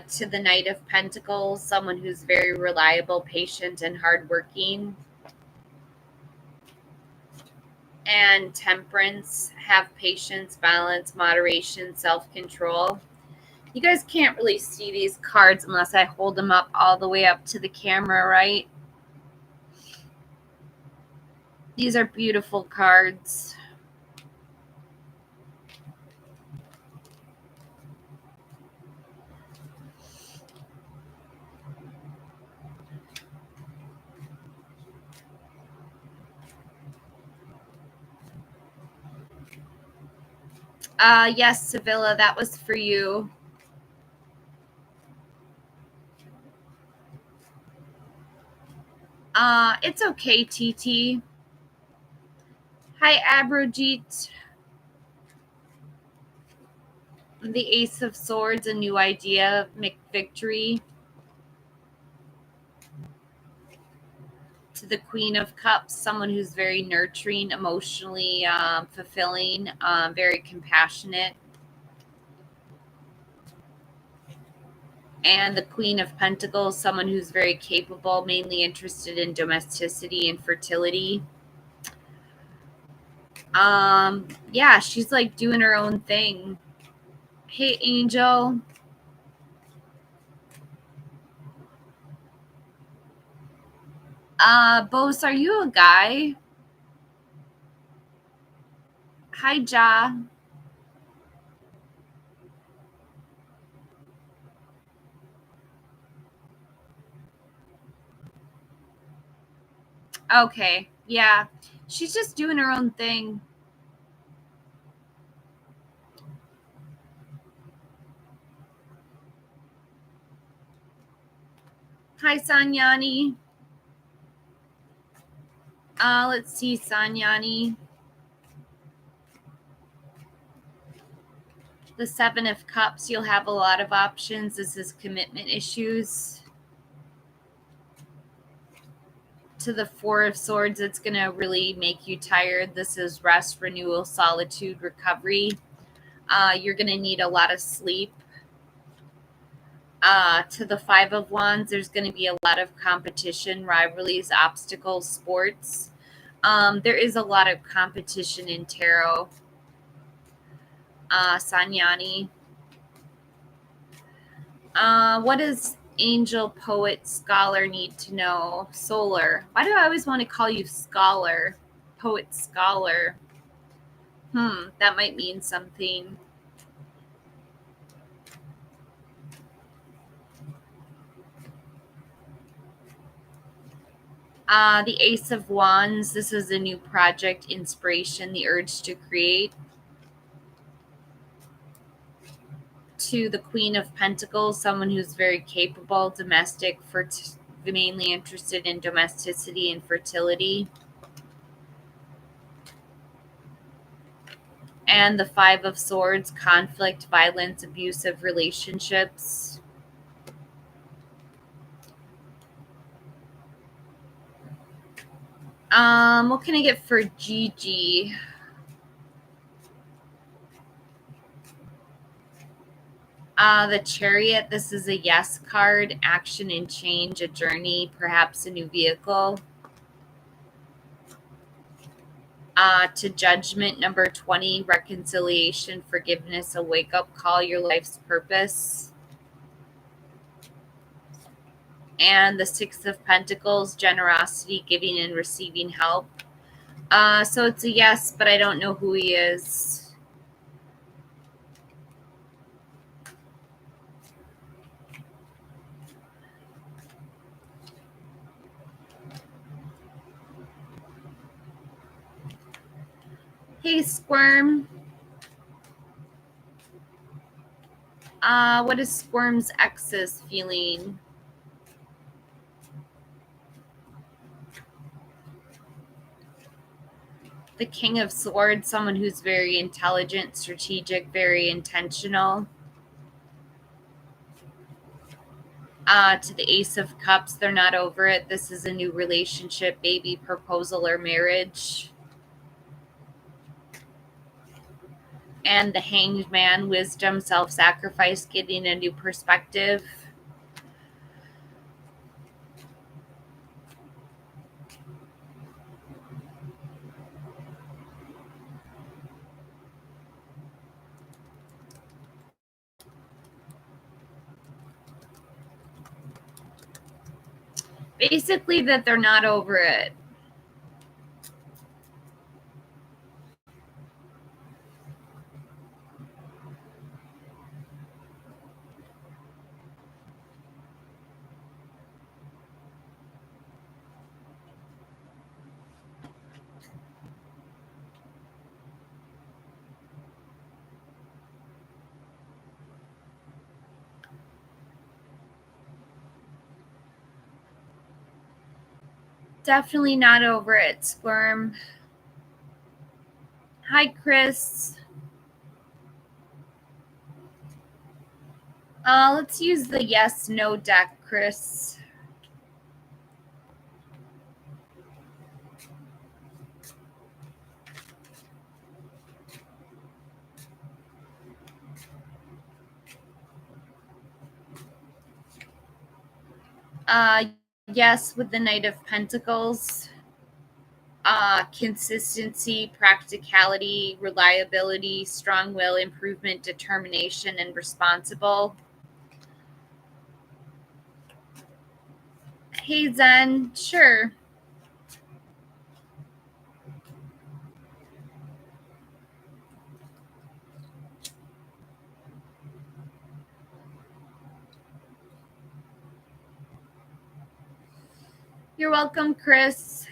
To the Knight of Pentacles, someone who's very reliable, patient, and hardworking. And Temperance, have patience, balance, moderation, self-control. You guys can't really see these cards unless I hold them up all the way up to the camera, right? These are beautiful cards. Yes, Sevilla, that was for you. It's okay, TT. Hi, Abrojit. The Ace of Swords, a new idea, victory. To the Queen of Cups, someone who's very nurturing, emotionally fulfilling, very compassionate. And the Queen of Pentacles, someone who's very capable, mainly interested in domesticity and fertility. Yeah, she's like doing her own thing. Hey, Angel. Bose, are you a guy? Hi, Ja. Okay, yeah. She's just doing her own thing. Hi, Sanyani. Let's see, Sanyani. The Seven of Cups, you'll have a lot of options. This is commitment issues. To the Four of Swords, it's going to really make you tired. This is rest, renewal, solitude, recovery. You're going to need a lot of sleep. To the Five of Wands, there's going to be a lot of competition, rivalries, obstacles, sports. There is a lot of competition in tarot. Sanyani. What does angel, poet, scholar need to know? Solar. Why do I always want to call you scholar? Poet, scholar. That might mean something. The Ace of Wands, this is a new project, inspiration, the urge to create. To the Queen of Pentacles, someone who's very capable, domestic, mainly interested in domesticity and fertility. And the Five of Swords, conflict, violence, abusive relationships. What can I get for Gigi? The Chariot, this is a yes card, action and change, a journey, perhaps a new vehicle. To Judgment, number 20, reconciliation, forgiveness, a wake-up call, your life's purpose. And the Six of Pentacles, generosity, giving and receiving help. So it's a yes, but I don't know who he is. Hey, Squirm. What is Squirm's ex's feeling? The King of Swords, someone who's very intelligent, strategic, very intentional. To the Ace of Cups, they're not over it. This is a new relationship, baby, proposal, or marriage. And the Hanged Man, wisdom, self-sacrifice, getting a new perspective. Basically that they're not over it. Definitely not over it, Squirm. Hi, Chris. Let's use the yes/no deck, Chris. Yes, with the Knight of Pentacles. Consistency, practicality, reliability, strong will, improvement, determination, and responsible. Hey, Zen. Sure. You're welcome, Chris.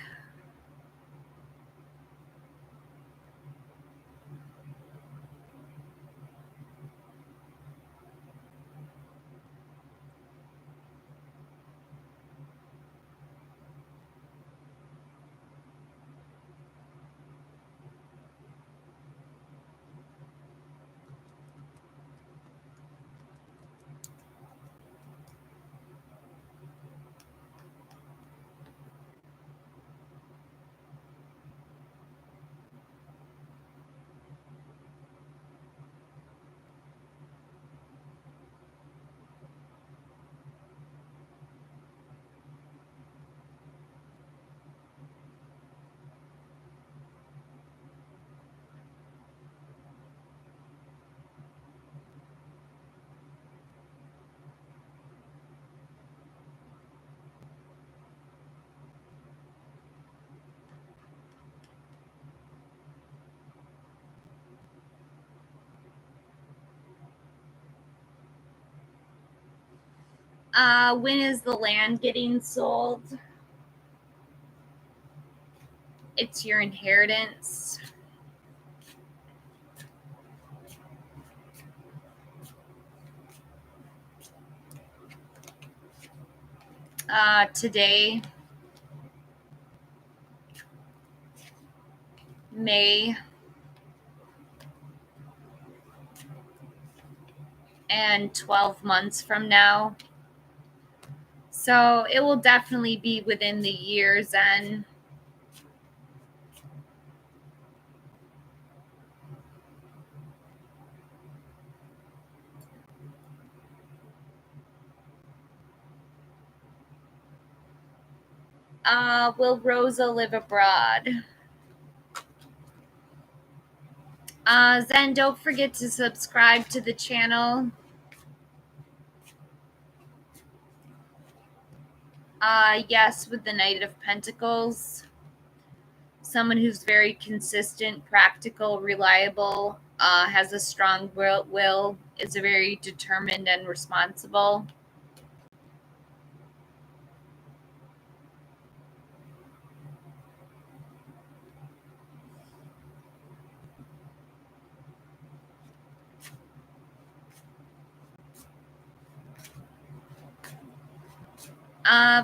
When is the land getting sold? It's your inheritance. Today, May, and 12 months from now. So it will definitely be within the year's end. Will Rosa live abroad? Zen, don't forget to subscribe to the channel. Yes, with the Knight of Pentacles. Someone who's very consistent, practical, reliable, has a strong will, is very determined and responsible.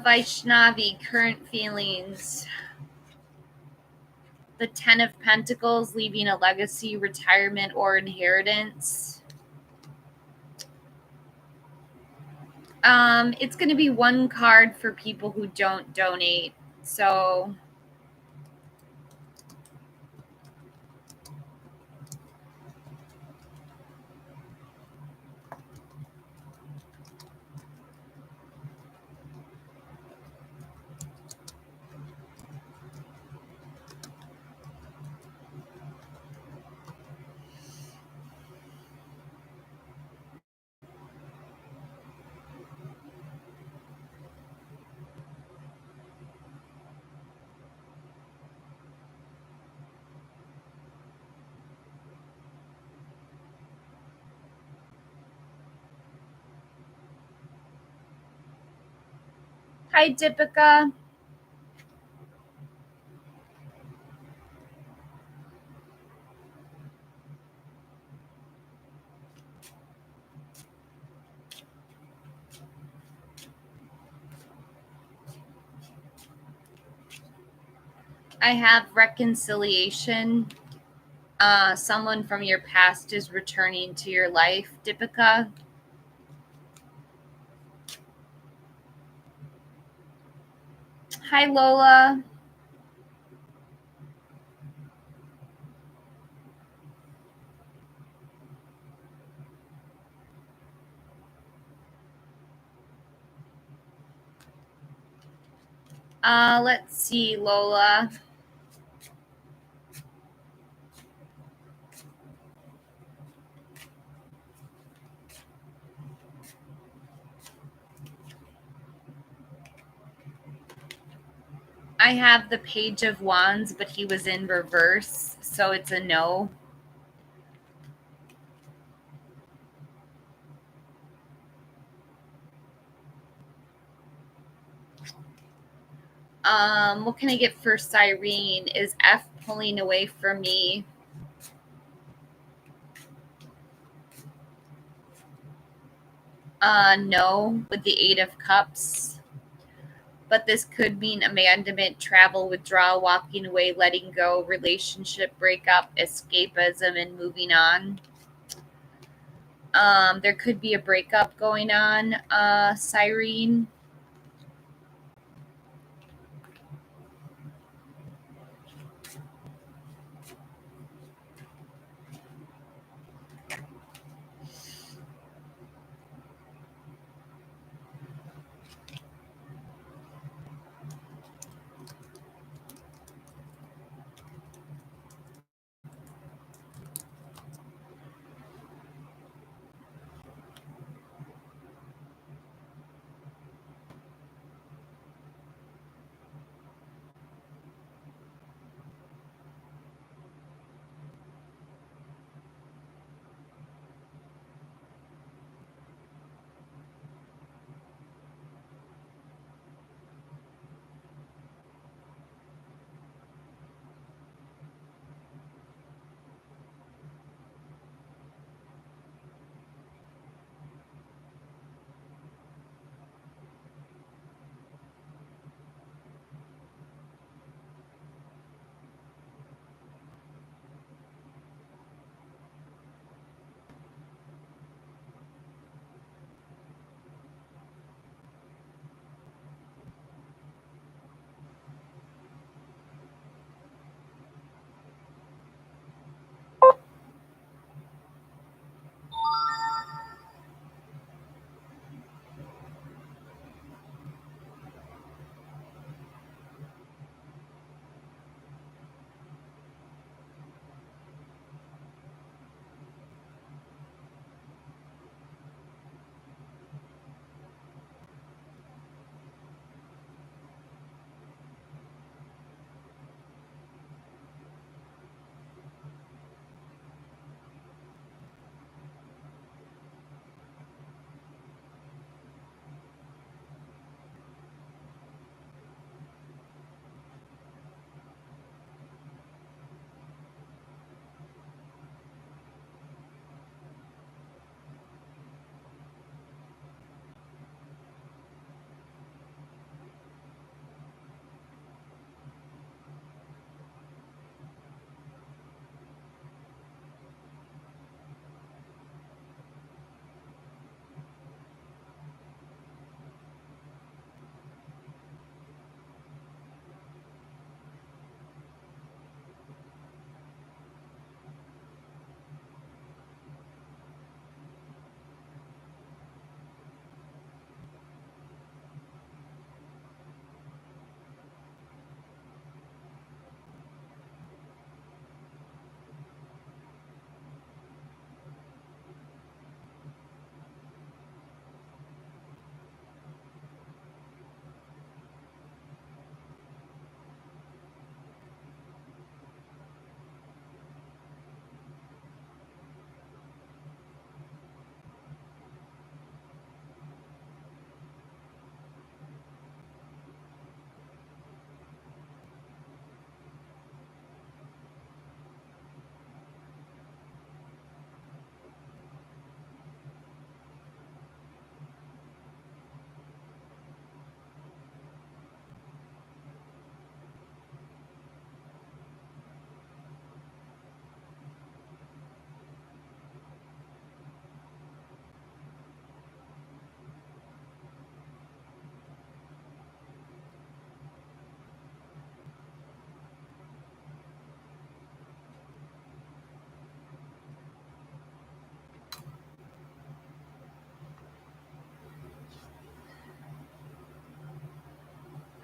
Vaishnavi, current feelings. The Ten of Pentacles, leaving a legacy, retirement, or inheritance. It's going to be one card for people who don't donate. So hi, Deepika. I have reconciliation. Someone from your past is returning to your life, Deepika. Hi, Lola. Let's see, Lola. I have the Page of Wands, but he was in reverse, so it's a no. What can I get for Cyrene? Is F pulling away from me? No, with the Eight of Cups. But this could mean abandonment, travel, withdrawal, walking away, letting go, relationship breakup, escapism, and moving on. There could be a breakup going on, Cyrene.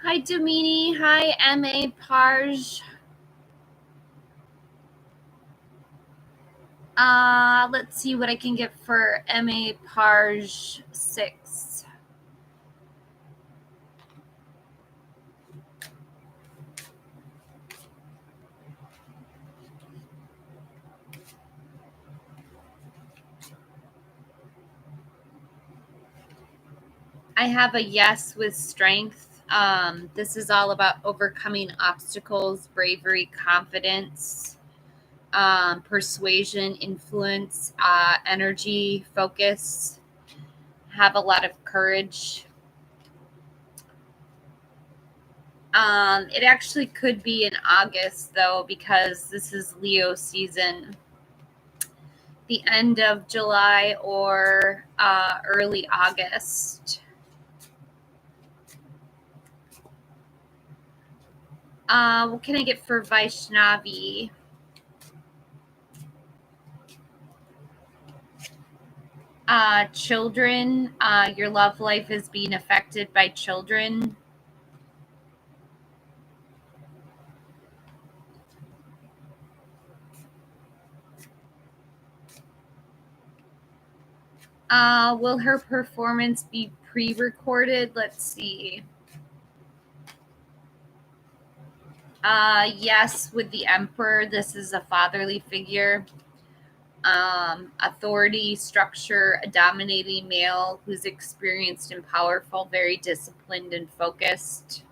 Hi, Domini. Hi, M.A. Parj. Let's see what I can get for M.A. Parj 6. I have a yes with strength. This is all about overcoming obstacles, bravery, confidence, persuasion, influence, energy, focus. Have a lot of courage. It actually could be in August, though, because this is Leo season. The end of July or early August. What can I get for Vaishnavi? Children. Your love life is being affected by children. Will her performance be pre-recorded? Let's see. Yes, with the Emperor. This is a fatherly figure. Authority, structure, a dominating male who's experienced and powerful, very disciplined and focused.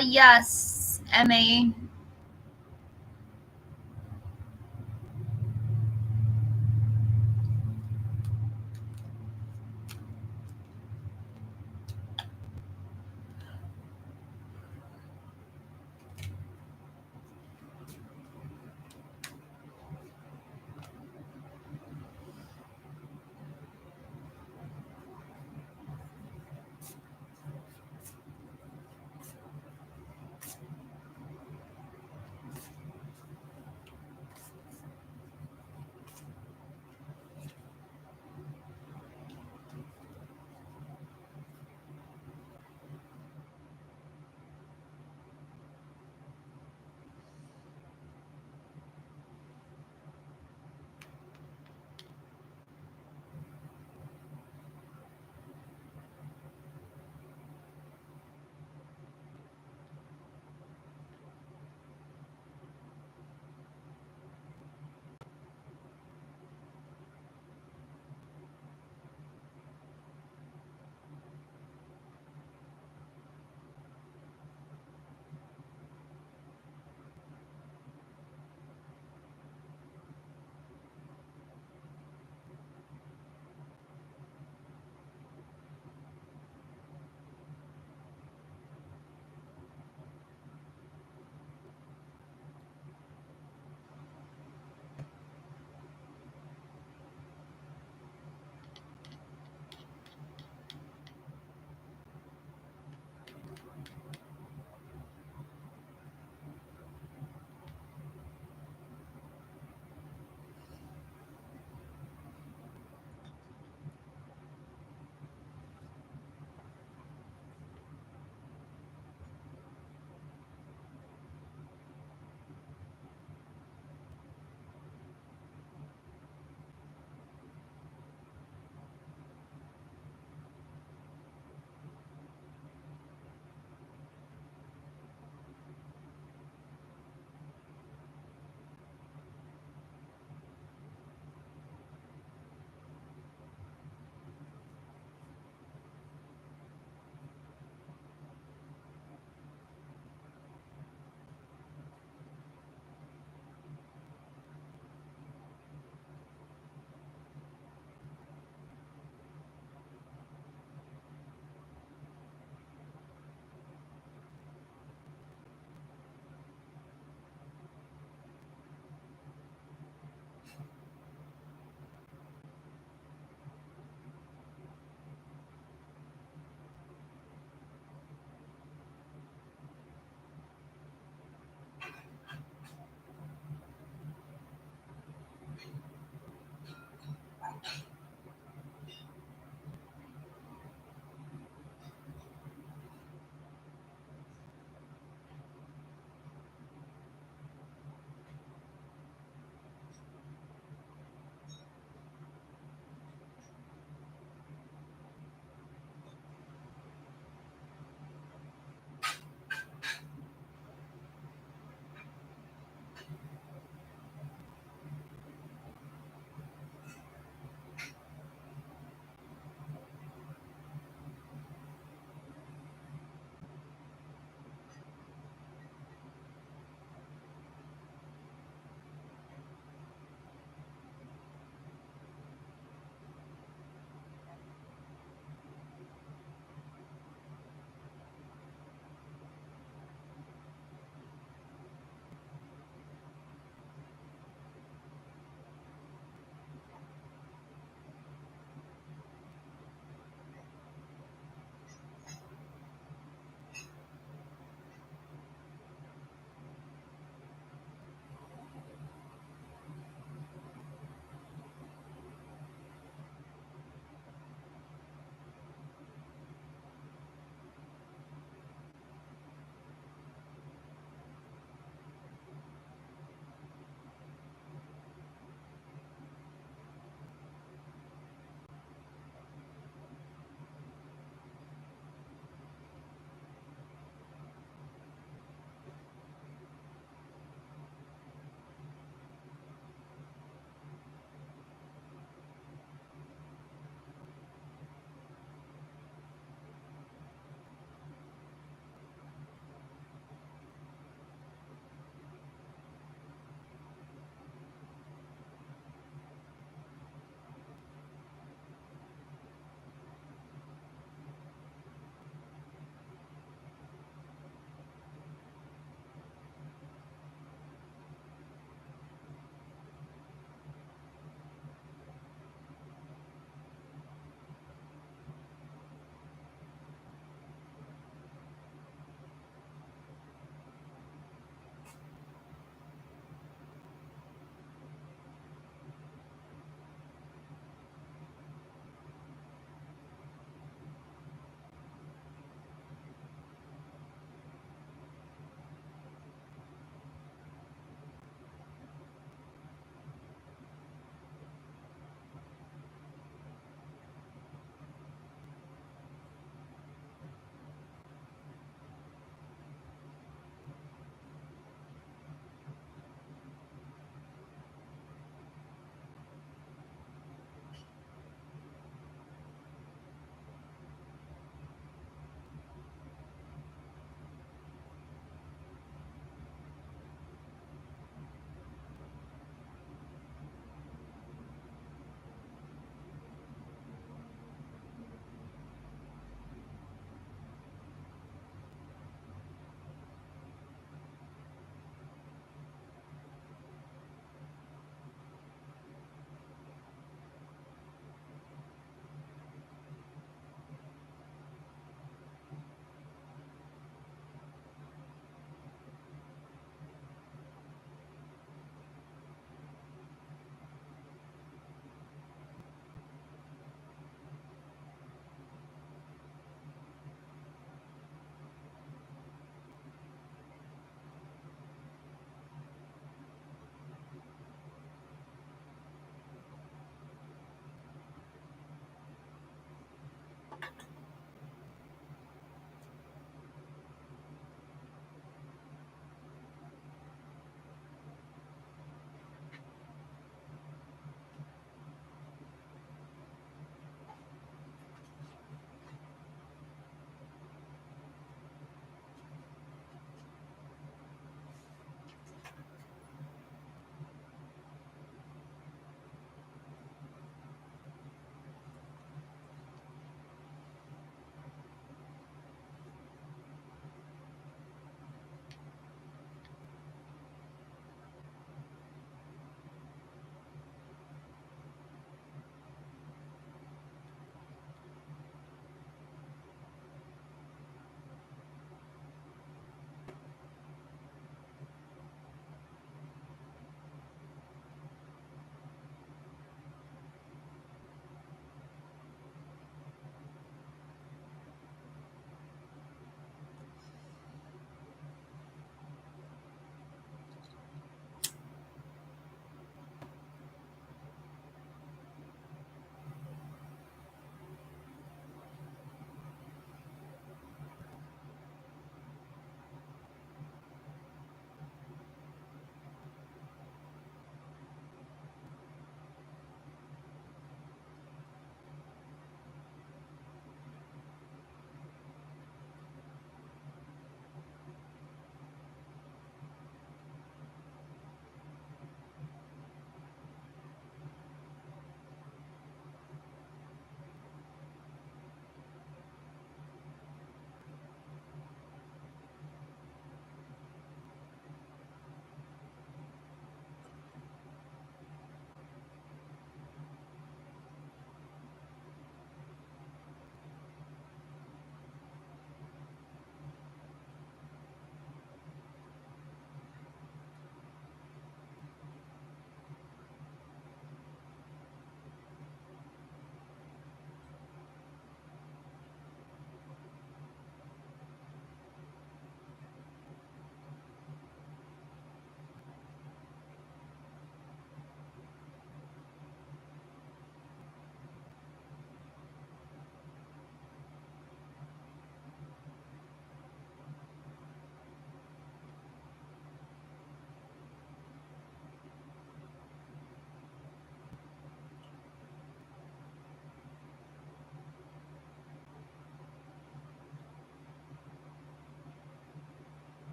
Yes, MA.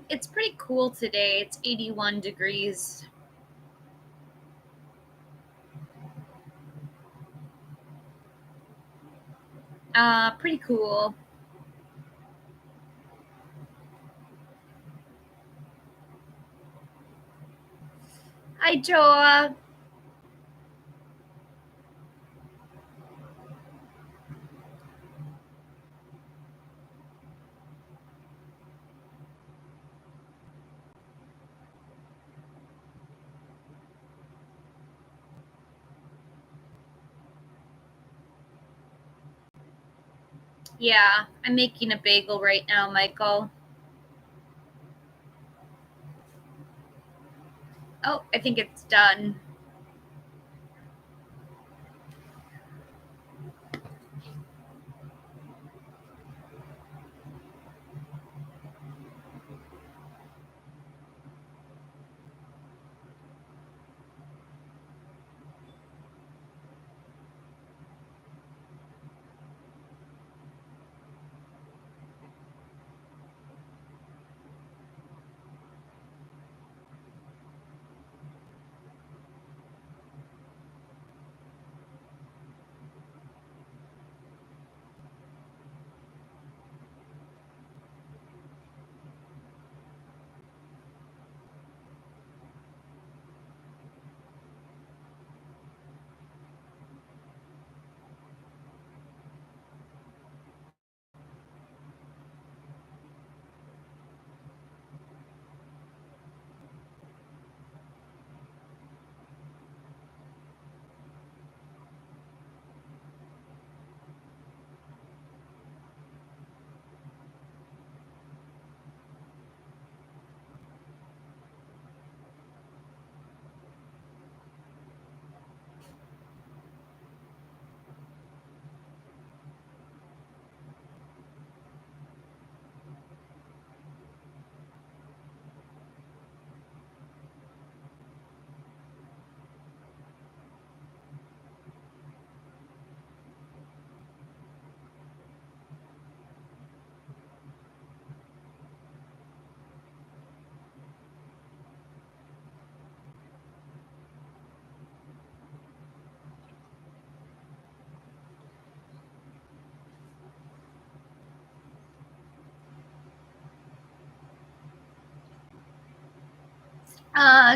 It's pretty cool today. It's 81 degrees. Pretty cool. Hi, Joa. Yeah, I'm making a bagel right now, Michael. Oh, I think it's done.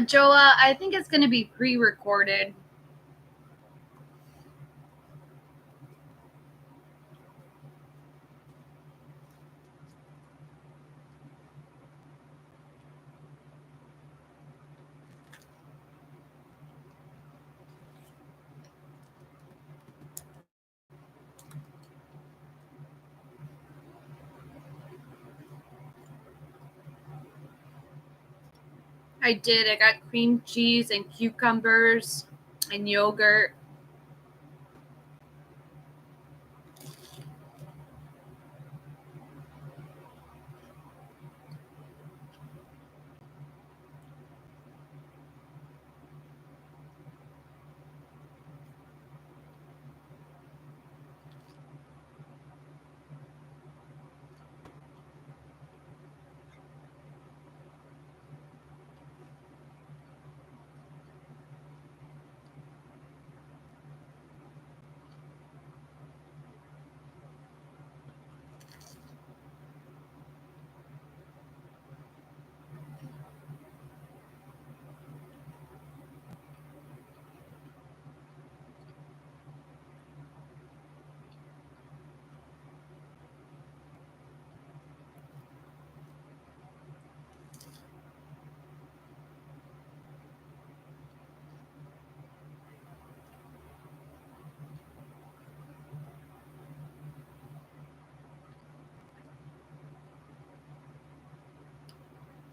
Joa, I think it's going to be pre-recorded. I did. I got cream cheese and cucumbers and yogurt.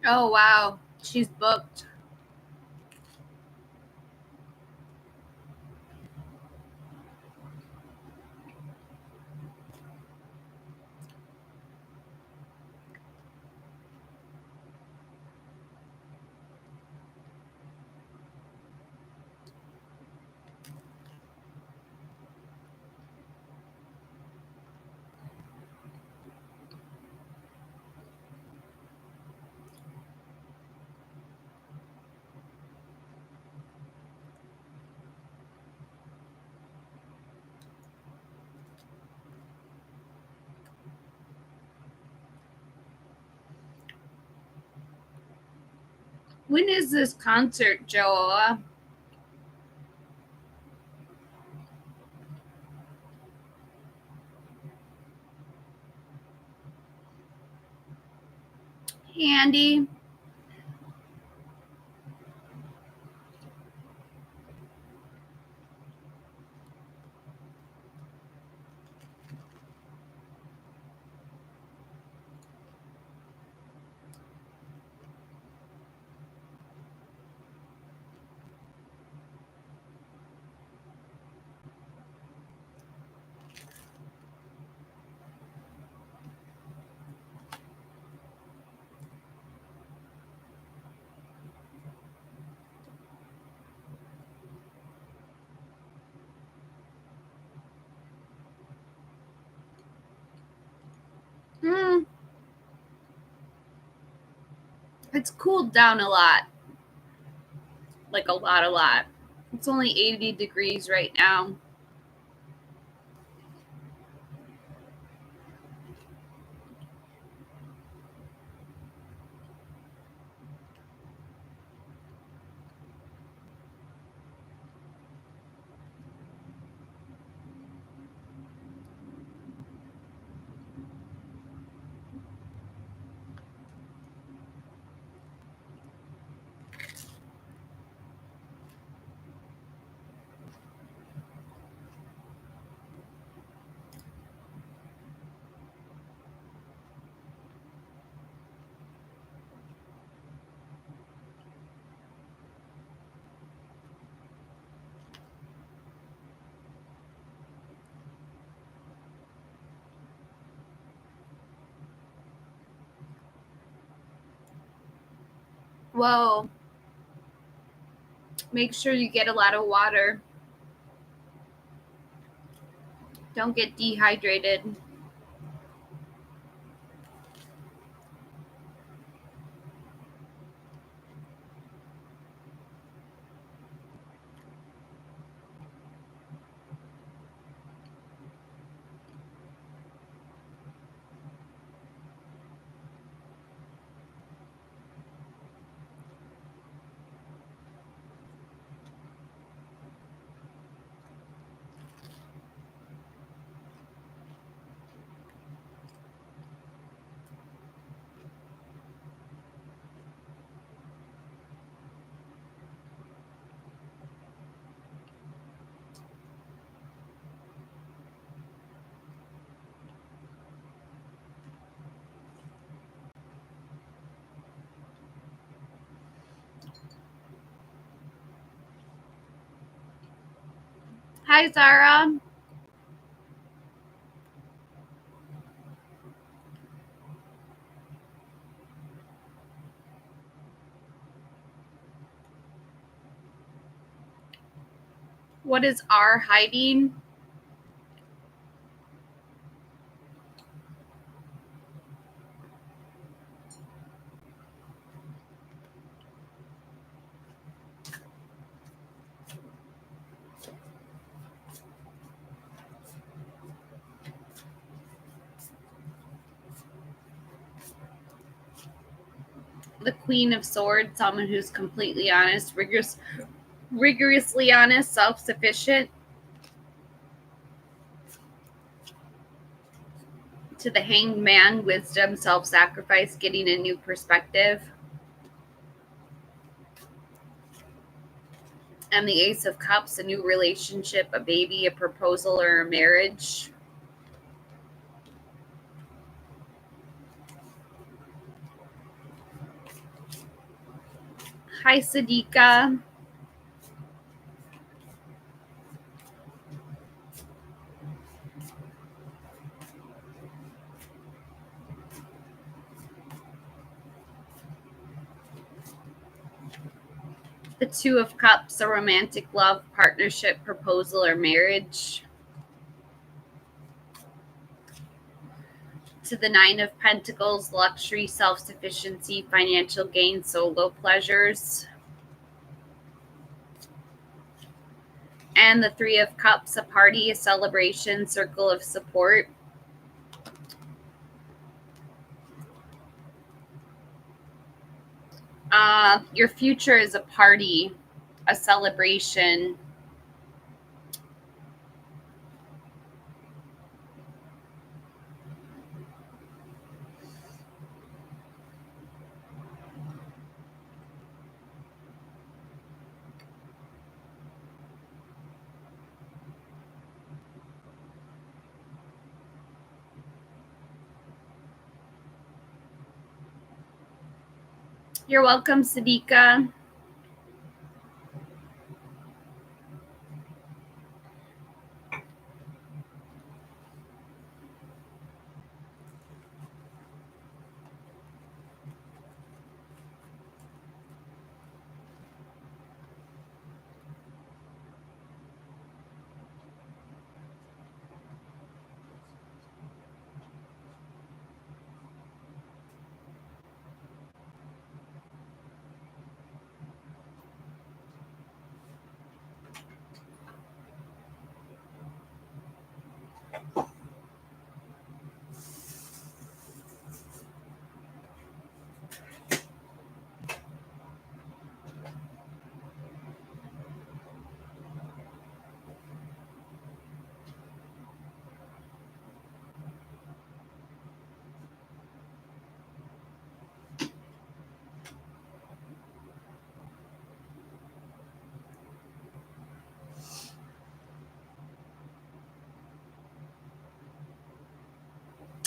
Oh, wow. She's booked. When is this concert, Joa? Hey, Andy. It's cooled down a lot. Like a lot. It's only 80 degrees right now. Whoa. Make sure you get a lot of water. Don't get dehydrated. Hi, Zara. What is R hiding? The Queen of Swords, someone who's completely honest, rigorously honest, self-sufficient. To the Hanged Man, wisdom, self-sacrifice, getting a new perspective. And the Ace of Cups, a new relationship, a baby, a proposal, or a marriage. Hi, Sadika. The Two of Cups, a romantic love, partnership, proposal, or marriage. To the Nine of Pentacles, luxury, self-sufficiency, financial gain, solo pleasures. And the Three of Cups, a party, a celebration, circle of support. Your future is a party, a celebration. You're welcome, Sadika.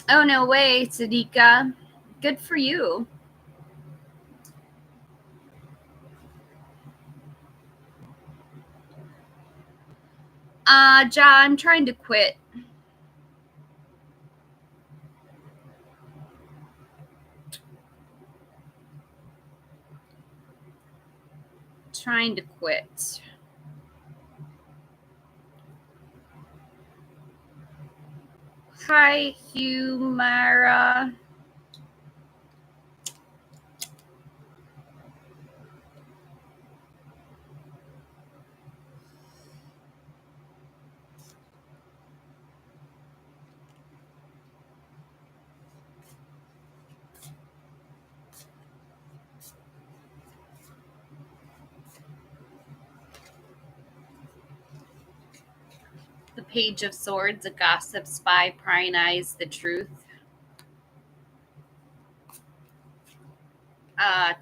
Oh, no way, Sadika. Good for you. Ja, I'm trying to quit. Trying to quit. Hi, Humara. The Page of Swords, a gossip spy prying eyes the truth.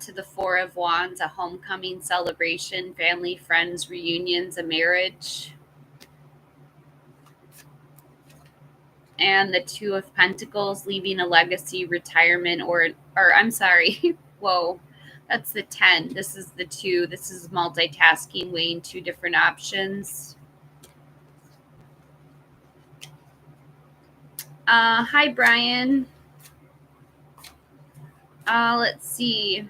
To the Four of Wands, a homecoming celebration, family, friends, reunions, a marriage. And the Two of Pentacles, leaving a legacy, retirement, or I'm sorry, whoa, that's the 10. This is the 2. This is multitasking, weighing two different options. Hi, Brian. Let's see.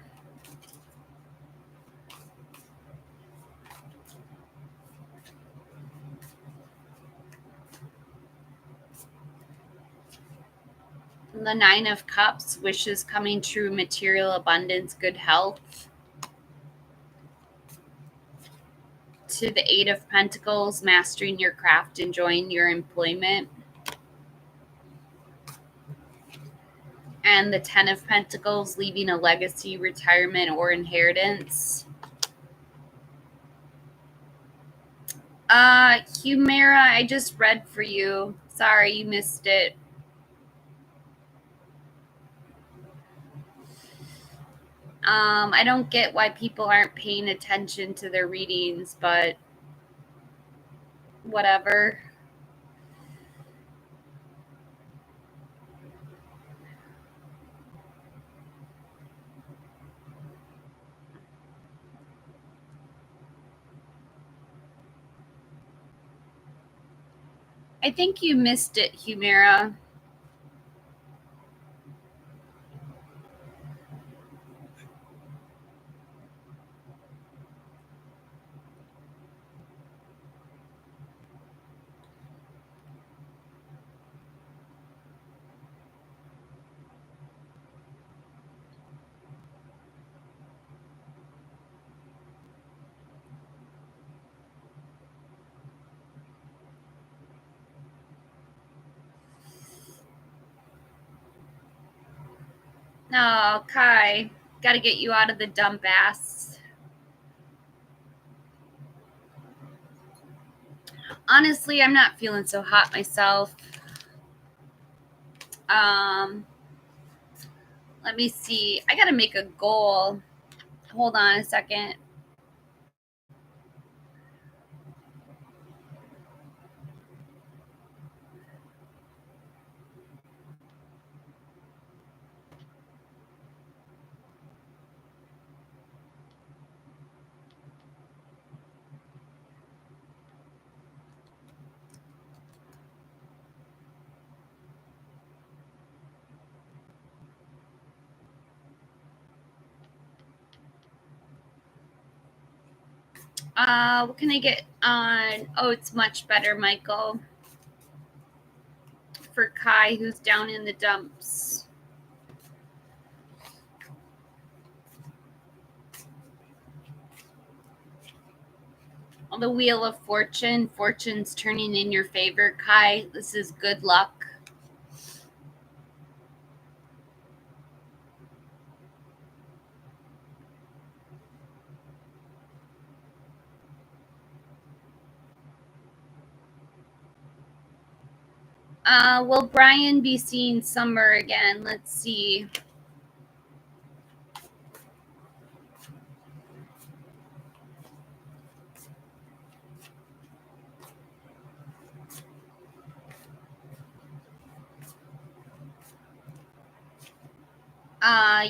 The Nine of Cups, wishes coming true, material abundance, good health. To the Eight of Pentacles, mastering your craft, enjoying your employment. And the Ten of Pentacles, leaving a legacy, retirement, or inheritance. Humera, I just read for you. Sorry, you missed it. I don't get why people aren't paying attention to their readings, but whatever. I think you missed it, Humera. Oh, Kai. Got to get you out of the dump ass. Honestly, I'm not feeling so hot myself. Let me see. I got to make a goal. Hold on a second. What can I get on? Oh, it's much better, Michael. For Kai, who's down in the dumps. On the Wheel of Fortune, fortune's turning in your favor, Kai. This is good luck. Will Brian be seeing Summer again? Let's see.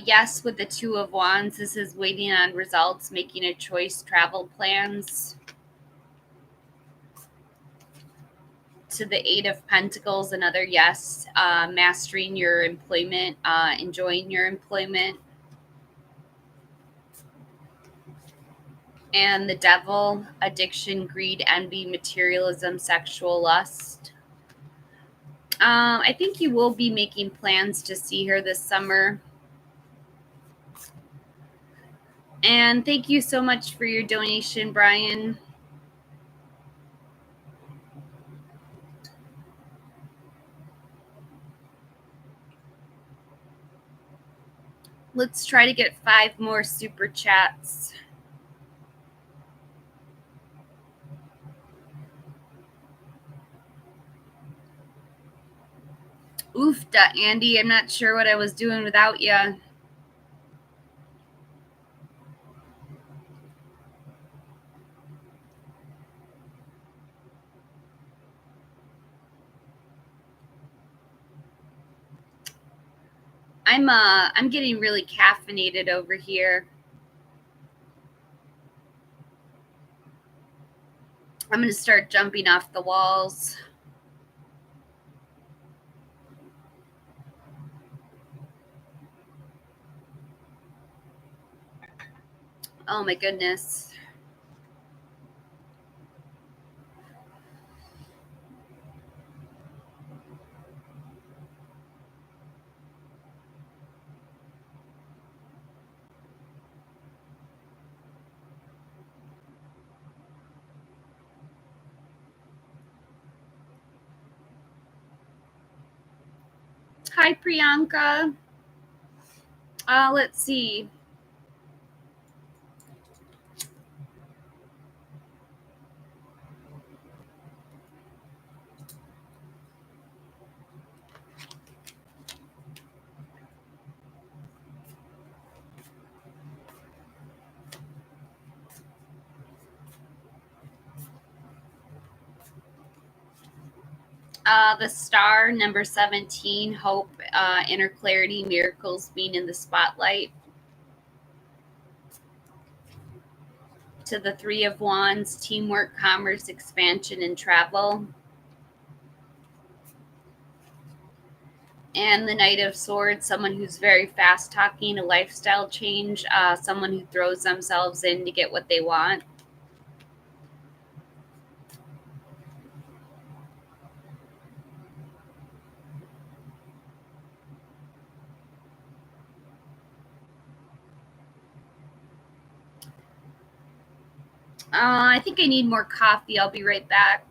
Yes, with the Two of Wands. This is waiting on results, making a choice, travel plans. To the Eight of Pentacles, another yes. Mastering your employment, enjoying your employment. And the Devil, addiction, greed, envy, materialism, sexual lust. I think you will be making plans to see her this summer. And thank you so much for your donation, Brian. Let's try to get 5 more super chats. Oofda, Andy. I'm not sure what I was doing without you. I'm getting really caffeinated over here. I'm going to start jumping off the walls. Oh my goodness. Hi, Priyanka. Let's see. The star, number 17, hope, inner clarity, miracles, being in the spotlight. To the Three of Wands, teamwork, commerce, expansion, and travel. And the Knight of Swords, someone who's very fast talking, a lifestyle change, someone who throws themselves in to get what they want. I think I need more coffee. I'll be right back.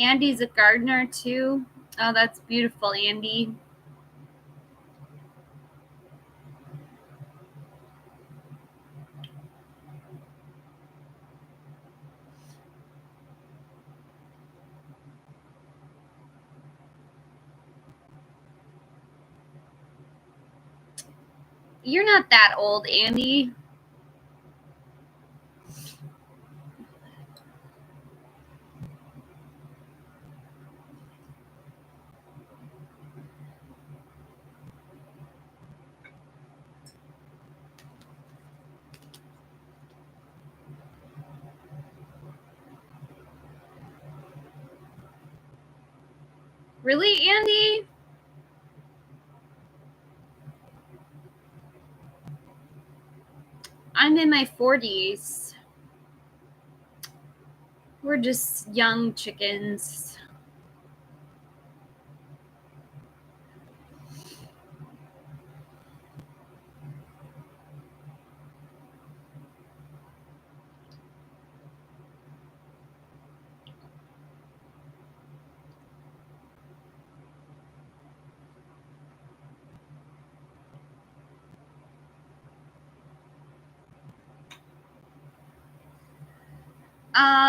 Andy's a gardener too. Oh, that's beautiful, Andy. You're not that old, Andy. Really, Andy? I'm in my 40s. We're just young chickens.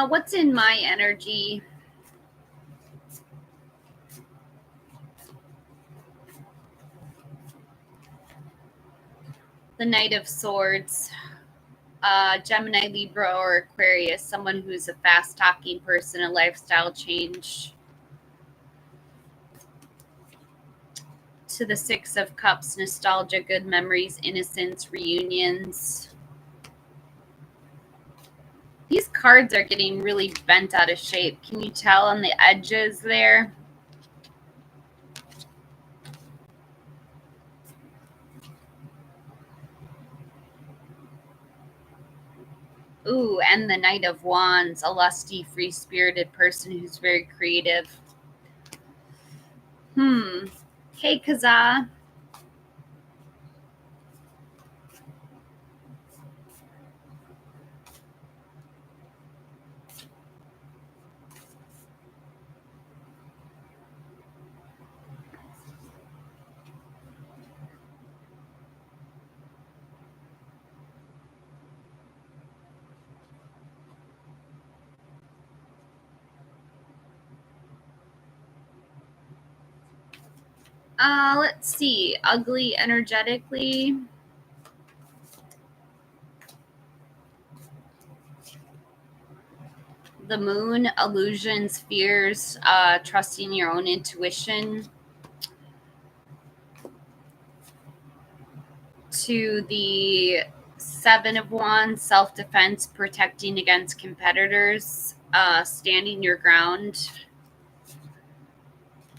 What's in my energy? The Knight of Swords. Gemini, Libra, or Aquarius. Someone who's a fast-talking person, a lifestyle change. To the Six of Cups, nostalgia, good memories, innocence, reunions. These cards are getting really bent out of shape. Can you tell on the edges there? Ooh, and the Knight of Wands, a lusty, free-spirited person who's very creative. Hey, Kazaa. Let's see. Ugly energetically. The Moon, illusions, fears, trusting your own intuition. To the Seven of Wands, self-defense, protecting against competitors, standing your ground.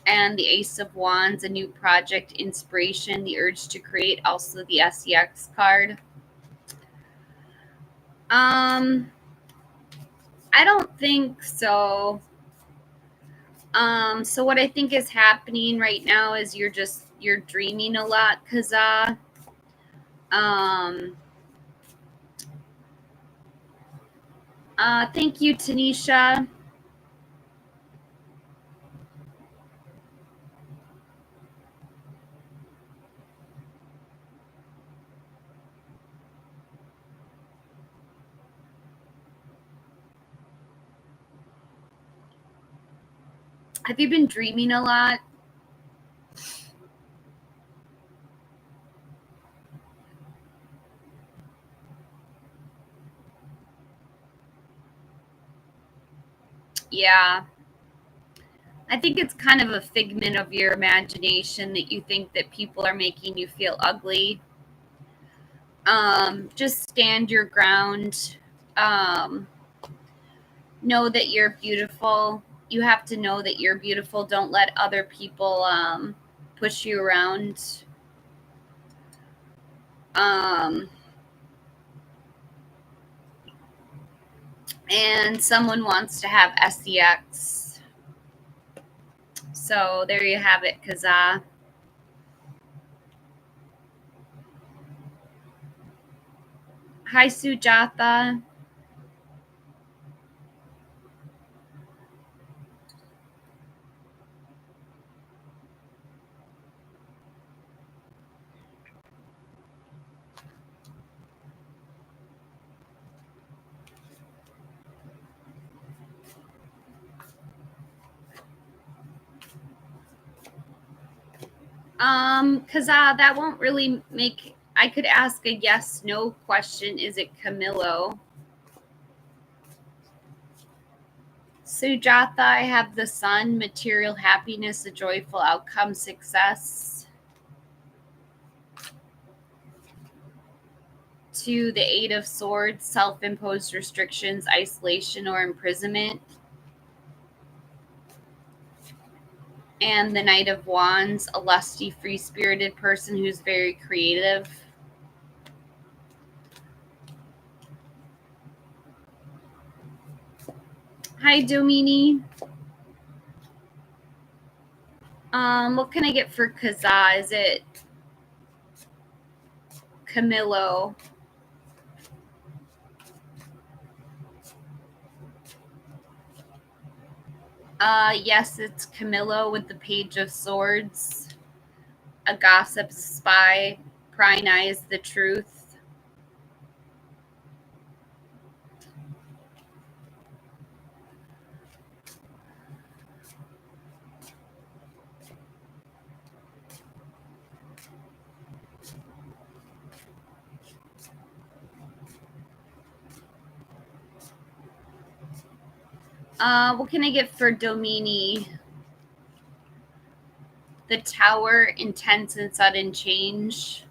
And the Ace of Wands, a new project, inspiration, the urge to create, also the SEX card. I don't think so. So what I think is happening right now is you're dreaming a lot, Kazaa. Thank you, Tanisha. Have you been dreaming a lot? Yeah. I think it's kind of a figment of your imagination that you think that people are making you feel ugly. Just stand your ground. Know that you're beautiful. You have to know that you're beautiful. Don't let other people push you around. And someone wants to have SEX. So there you have it, Kazaa. Hi, Sujatha. Because that won't really make. I could ask a yes/no question. Is it Camillo? Sujatha, I have the sun, material happiness, a joyful outcome, success. To the Eight of Swords, self-imposed restrictions, isolation, or imprisonment. And the Knight of Wands, a lusty, free-spirited person who's very creative. Hi, Domini. What can I get for Kaza? Is it Camillo? Yes, it's Camillo with the Page of Swords. A gossip, spy, prying eyes the truth. What can I get for Domini? The Tower, intense and sudden change.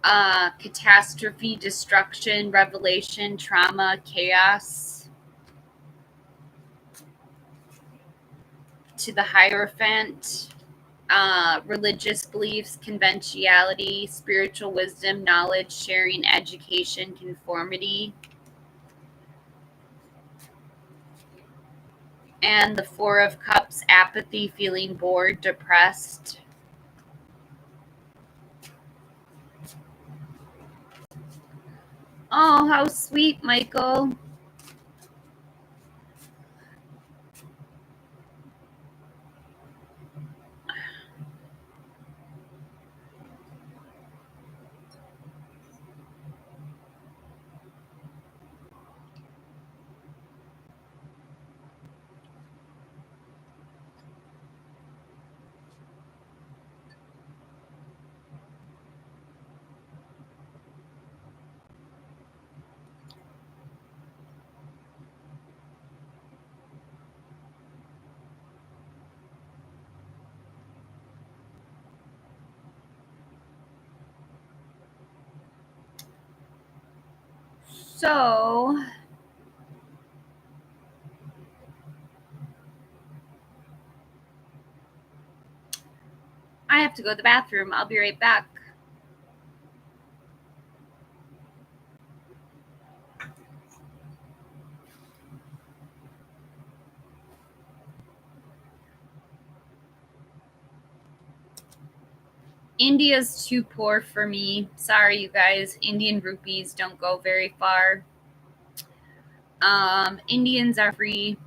Catastrophe, destruction, revelation, trauma, chaos. To the Hierophant, religious beliefs, conventionality, spiritual wisdom, knowledge, sharing, education, conformity. And the Four of Cups, apathy, feeling bored, depressed. Oh, how sweet, Michael. So, I have to go to the bathroom. I'll be right back. India's too poor for me. Sorry, you guys. Indian rupees don't go very far. Indians are free.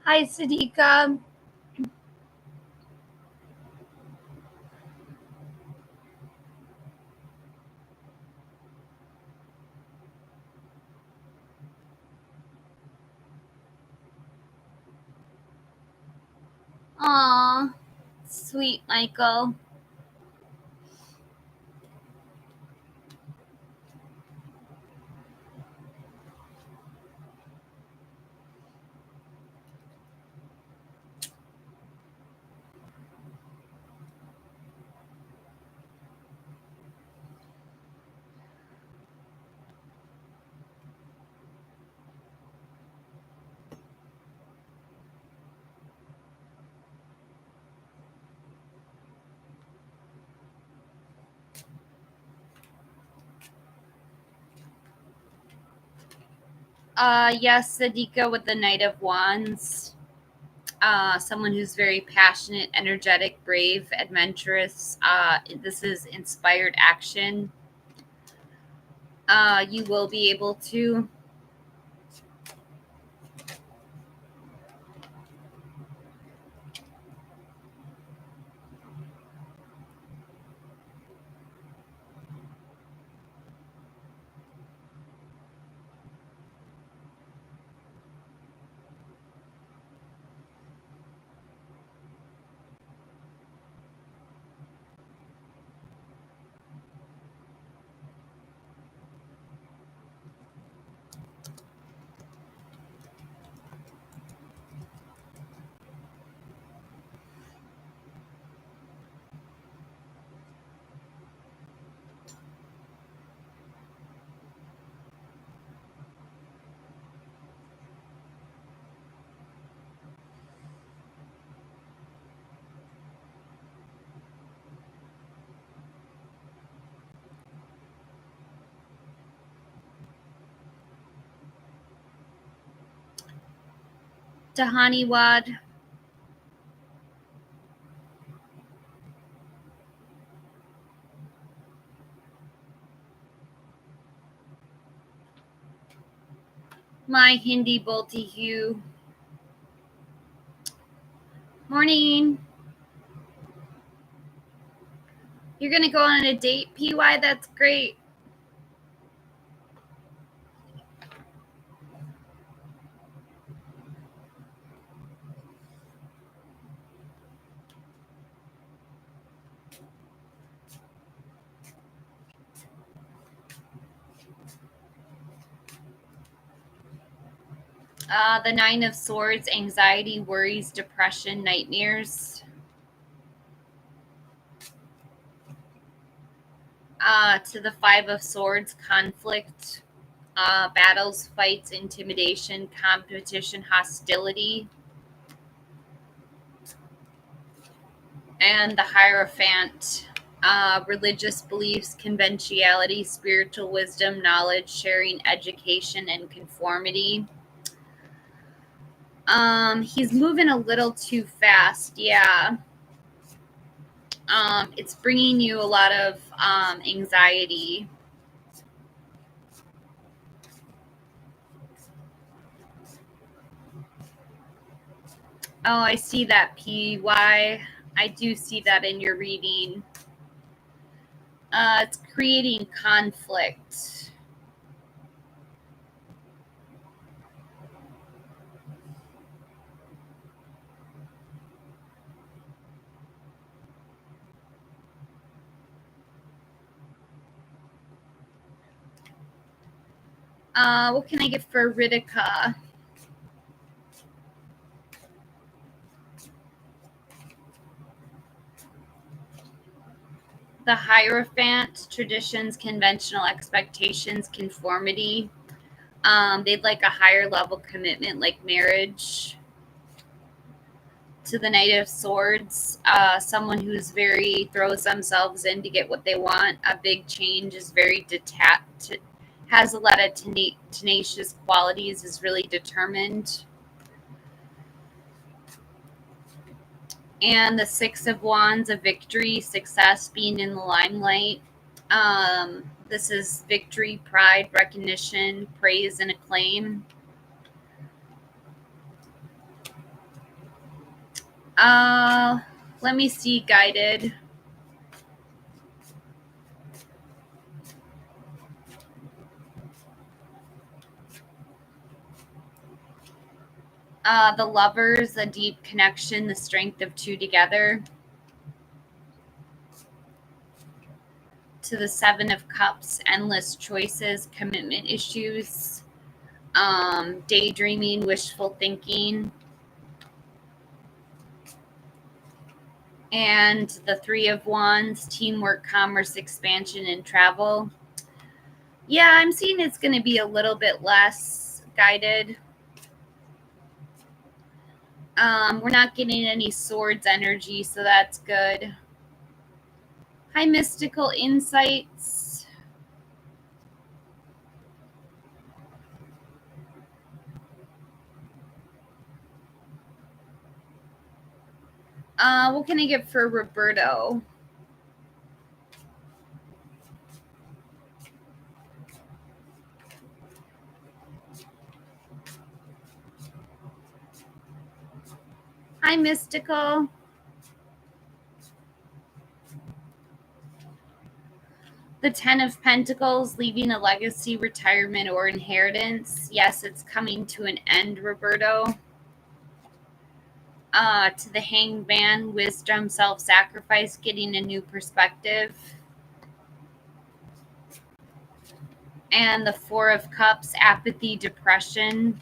Hi, Sadika. Aw, sweet Michael. Yes, Sadika with the Knight of Wands. Someone who's very passionate, energetic, brave, adventurous. This is inspired action. You will be able to Tahani Wad. My Hindi Bolty Hugh. Morning. You're gonna go on a date, PY? That's great. The Nine of Swords, anxiety, worries, depression, nightmares. To the Five of Swords, conflict, battles, fights, intimidation, competition, hostility. And the Hierophant, religious beliefs, conventionality, spiritual wisdom, knowledge, sharing, education, and conformity. He's moving a little too fast, yeah. It's bringing you a lot of anxiety. Oh, I see that, PY. I do see that in your reading. It's creating conflict. What can I get for Ritika? The Hierophant, traditions, conventional expectations, conformity. They'd like a higher level commitment, like marriage. To the Knight of Swords, someone who's very throws themselves in to get what they want. A big change, is very detached, has a lot of tenacious qualities, is really determined. And the Six of Wands, a victory, success, being in the limelight. This is victory, pride, recognition, praise, and acclaim. Let me see, guided. The lovers, a deep connection, the strength of two together. To the Seven of Cups, endless choices, commitment issues, daydreaming, wishful thinking. And the Three of Wands, teamwork, commerce, expansion, and travel. Yeah, I'm seeing it's going to be a little bit less guided. We're not getting any swords energy, so that's good. High mystical insights. What can I get for Roberto? Hi, mystical. The Ten of Pentacles, leaving a legacy, retirement, or inheritance. Yes, it's coming to an end, Roberto. To the Hanged Man, wisdom, self-sacrifice, getting a new perspective. And the Four of Cups, apathy, depression,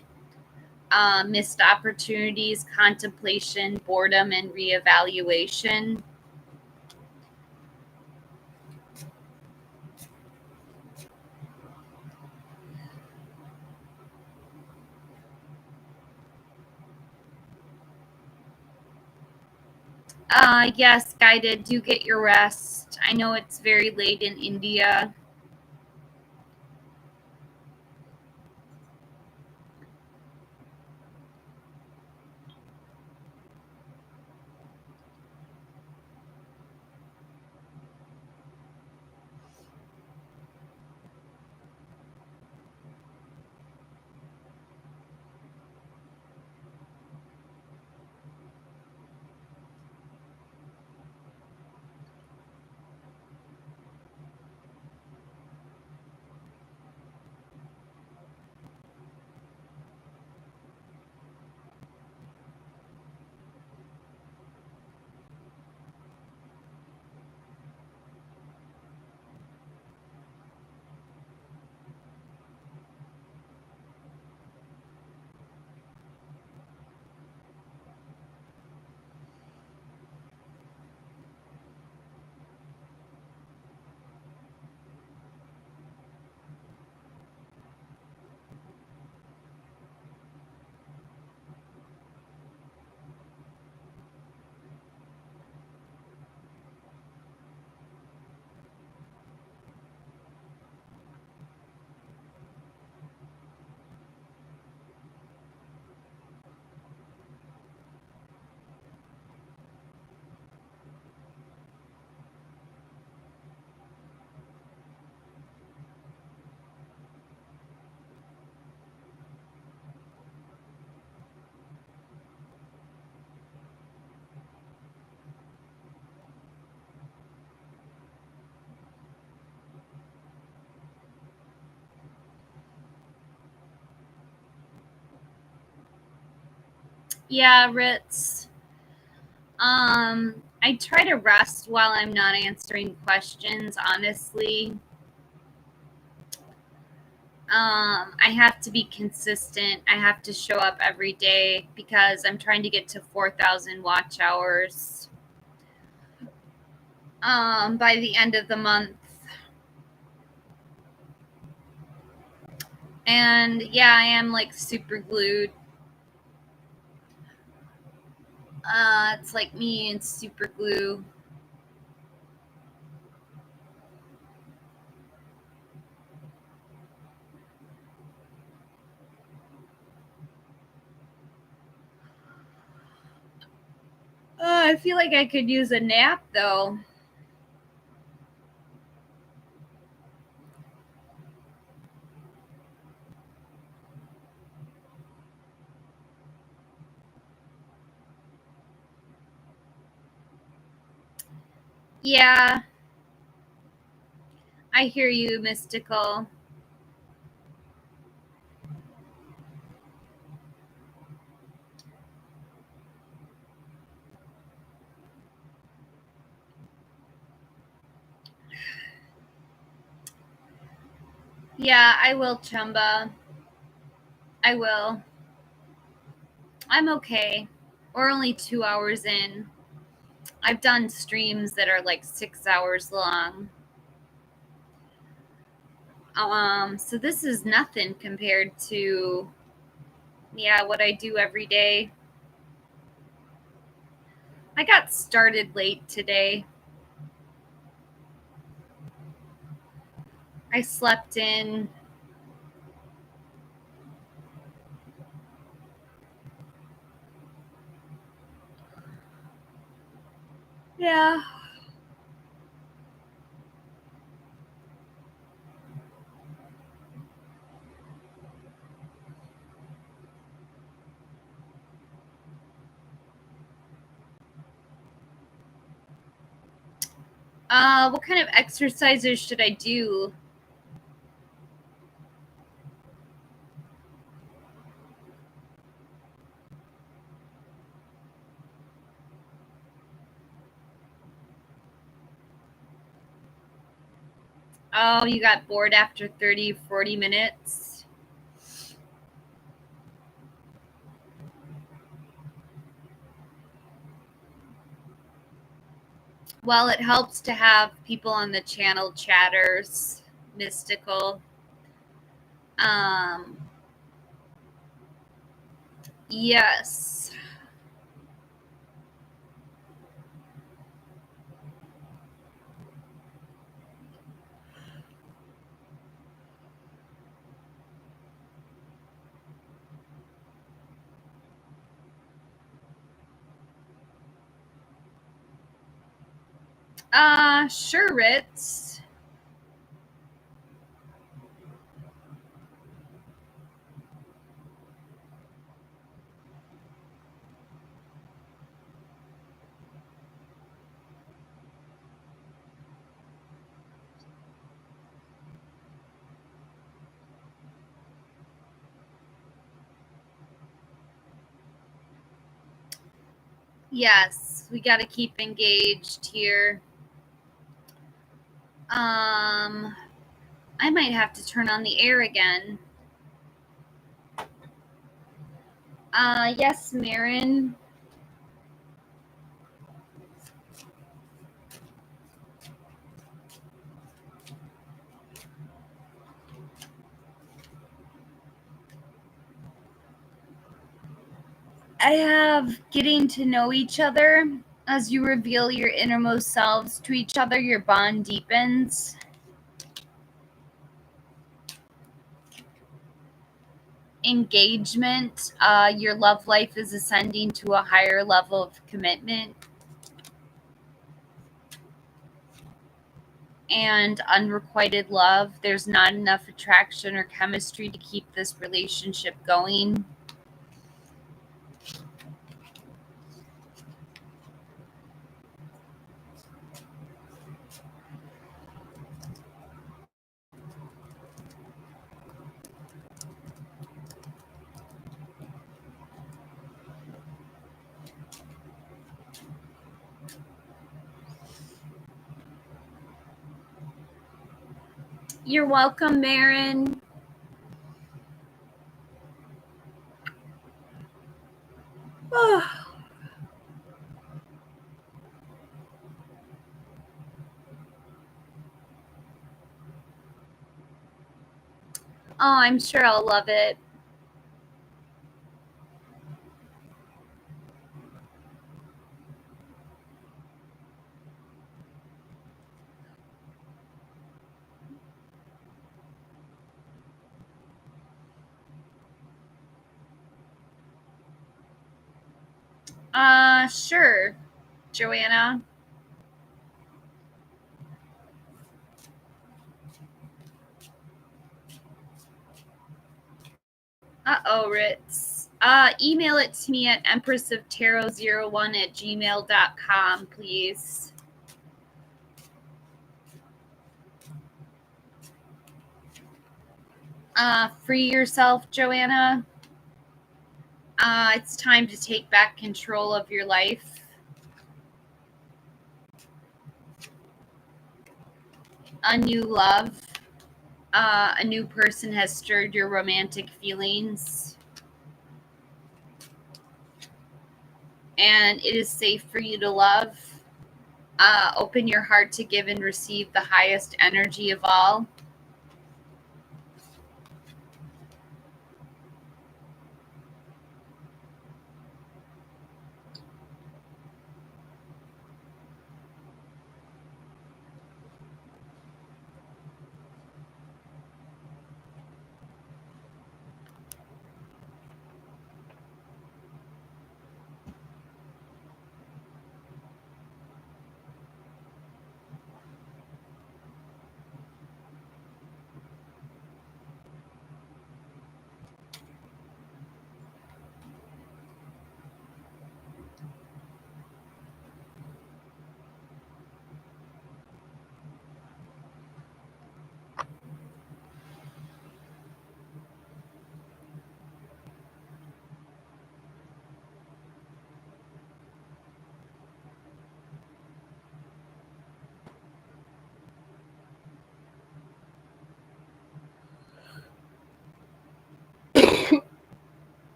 missed opportunities, contemplation, boredom, and reevaluation. Yes, guided. Do get your rest. I know it's very late in India. Yeah, Ritz. I try to rest while I'm not answering questions, honestly. I have to be consistent. I have to show up every day because I'm trying to get to 4,000 watch hours by the end of the month. And yeah, I am like super glued. It's like me and super glue. I feel like I could use a nap though. Yeah. I hear you, Mystical. Yeah, I will, Chumba. I will. I'm okay. We're only 2 hours in. I've done streams that are like 6 hours long. So this is nothing compared to, yeah, what I do every day. I got started late today. I slept in. Yeah. What kind of exercises should I do? Oh, you got bored after 30, 40 minutes? Well, it helps to have people on the channel chatters, Mystical. Yes. Sure, Ritz. Yes, we got to keep engaged here. I might have to turn on the air again. Yes, Marin. I have getting to know each other. As you reveal your innermost selves to each other, your bond deepens. Engagement, your love life is ascending to a higher level of commitment. And unrequited love, there's not enough attraction or chemistry to keep this relationship going. You're welcome, Marin. Oh, I'm sure I'll love it. Sure, Joanna. Uh-oh, Ritz. Email it to me at empressoftarot01@gmail.com, please. Free yourself, Joanna. It's time to take back control of your life. A new love. A new person has stirred your romantic feelings. And it is safe for you to love. Open your heart to give and receive the highest energy of all.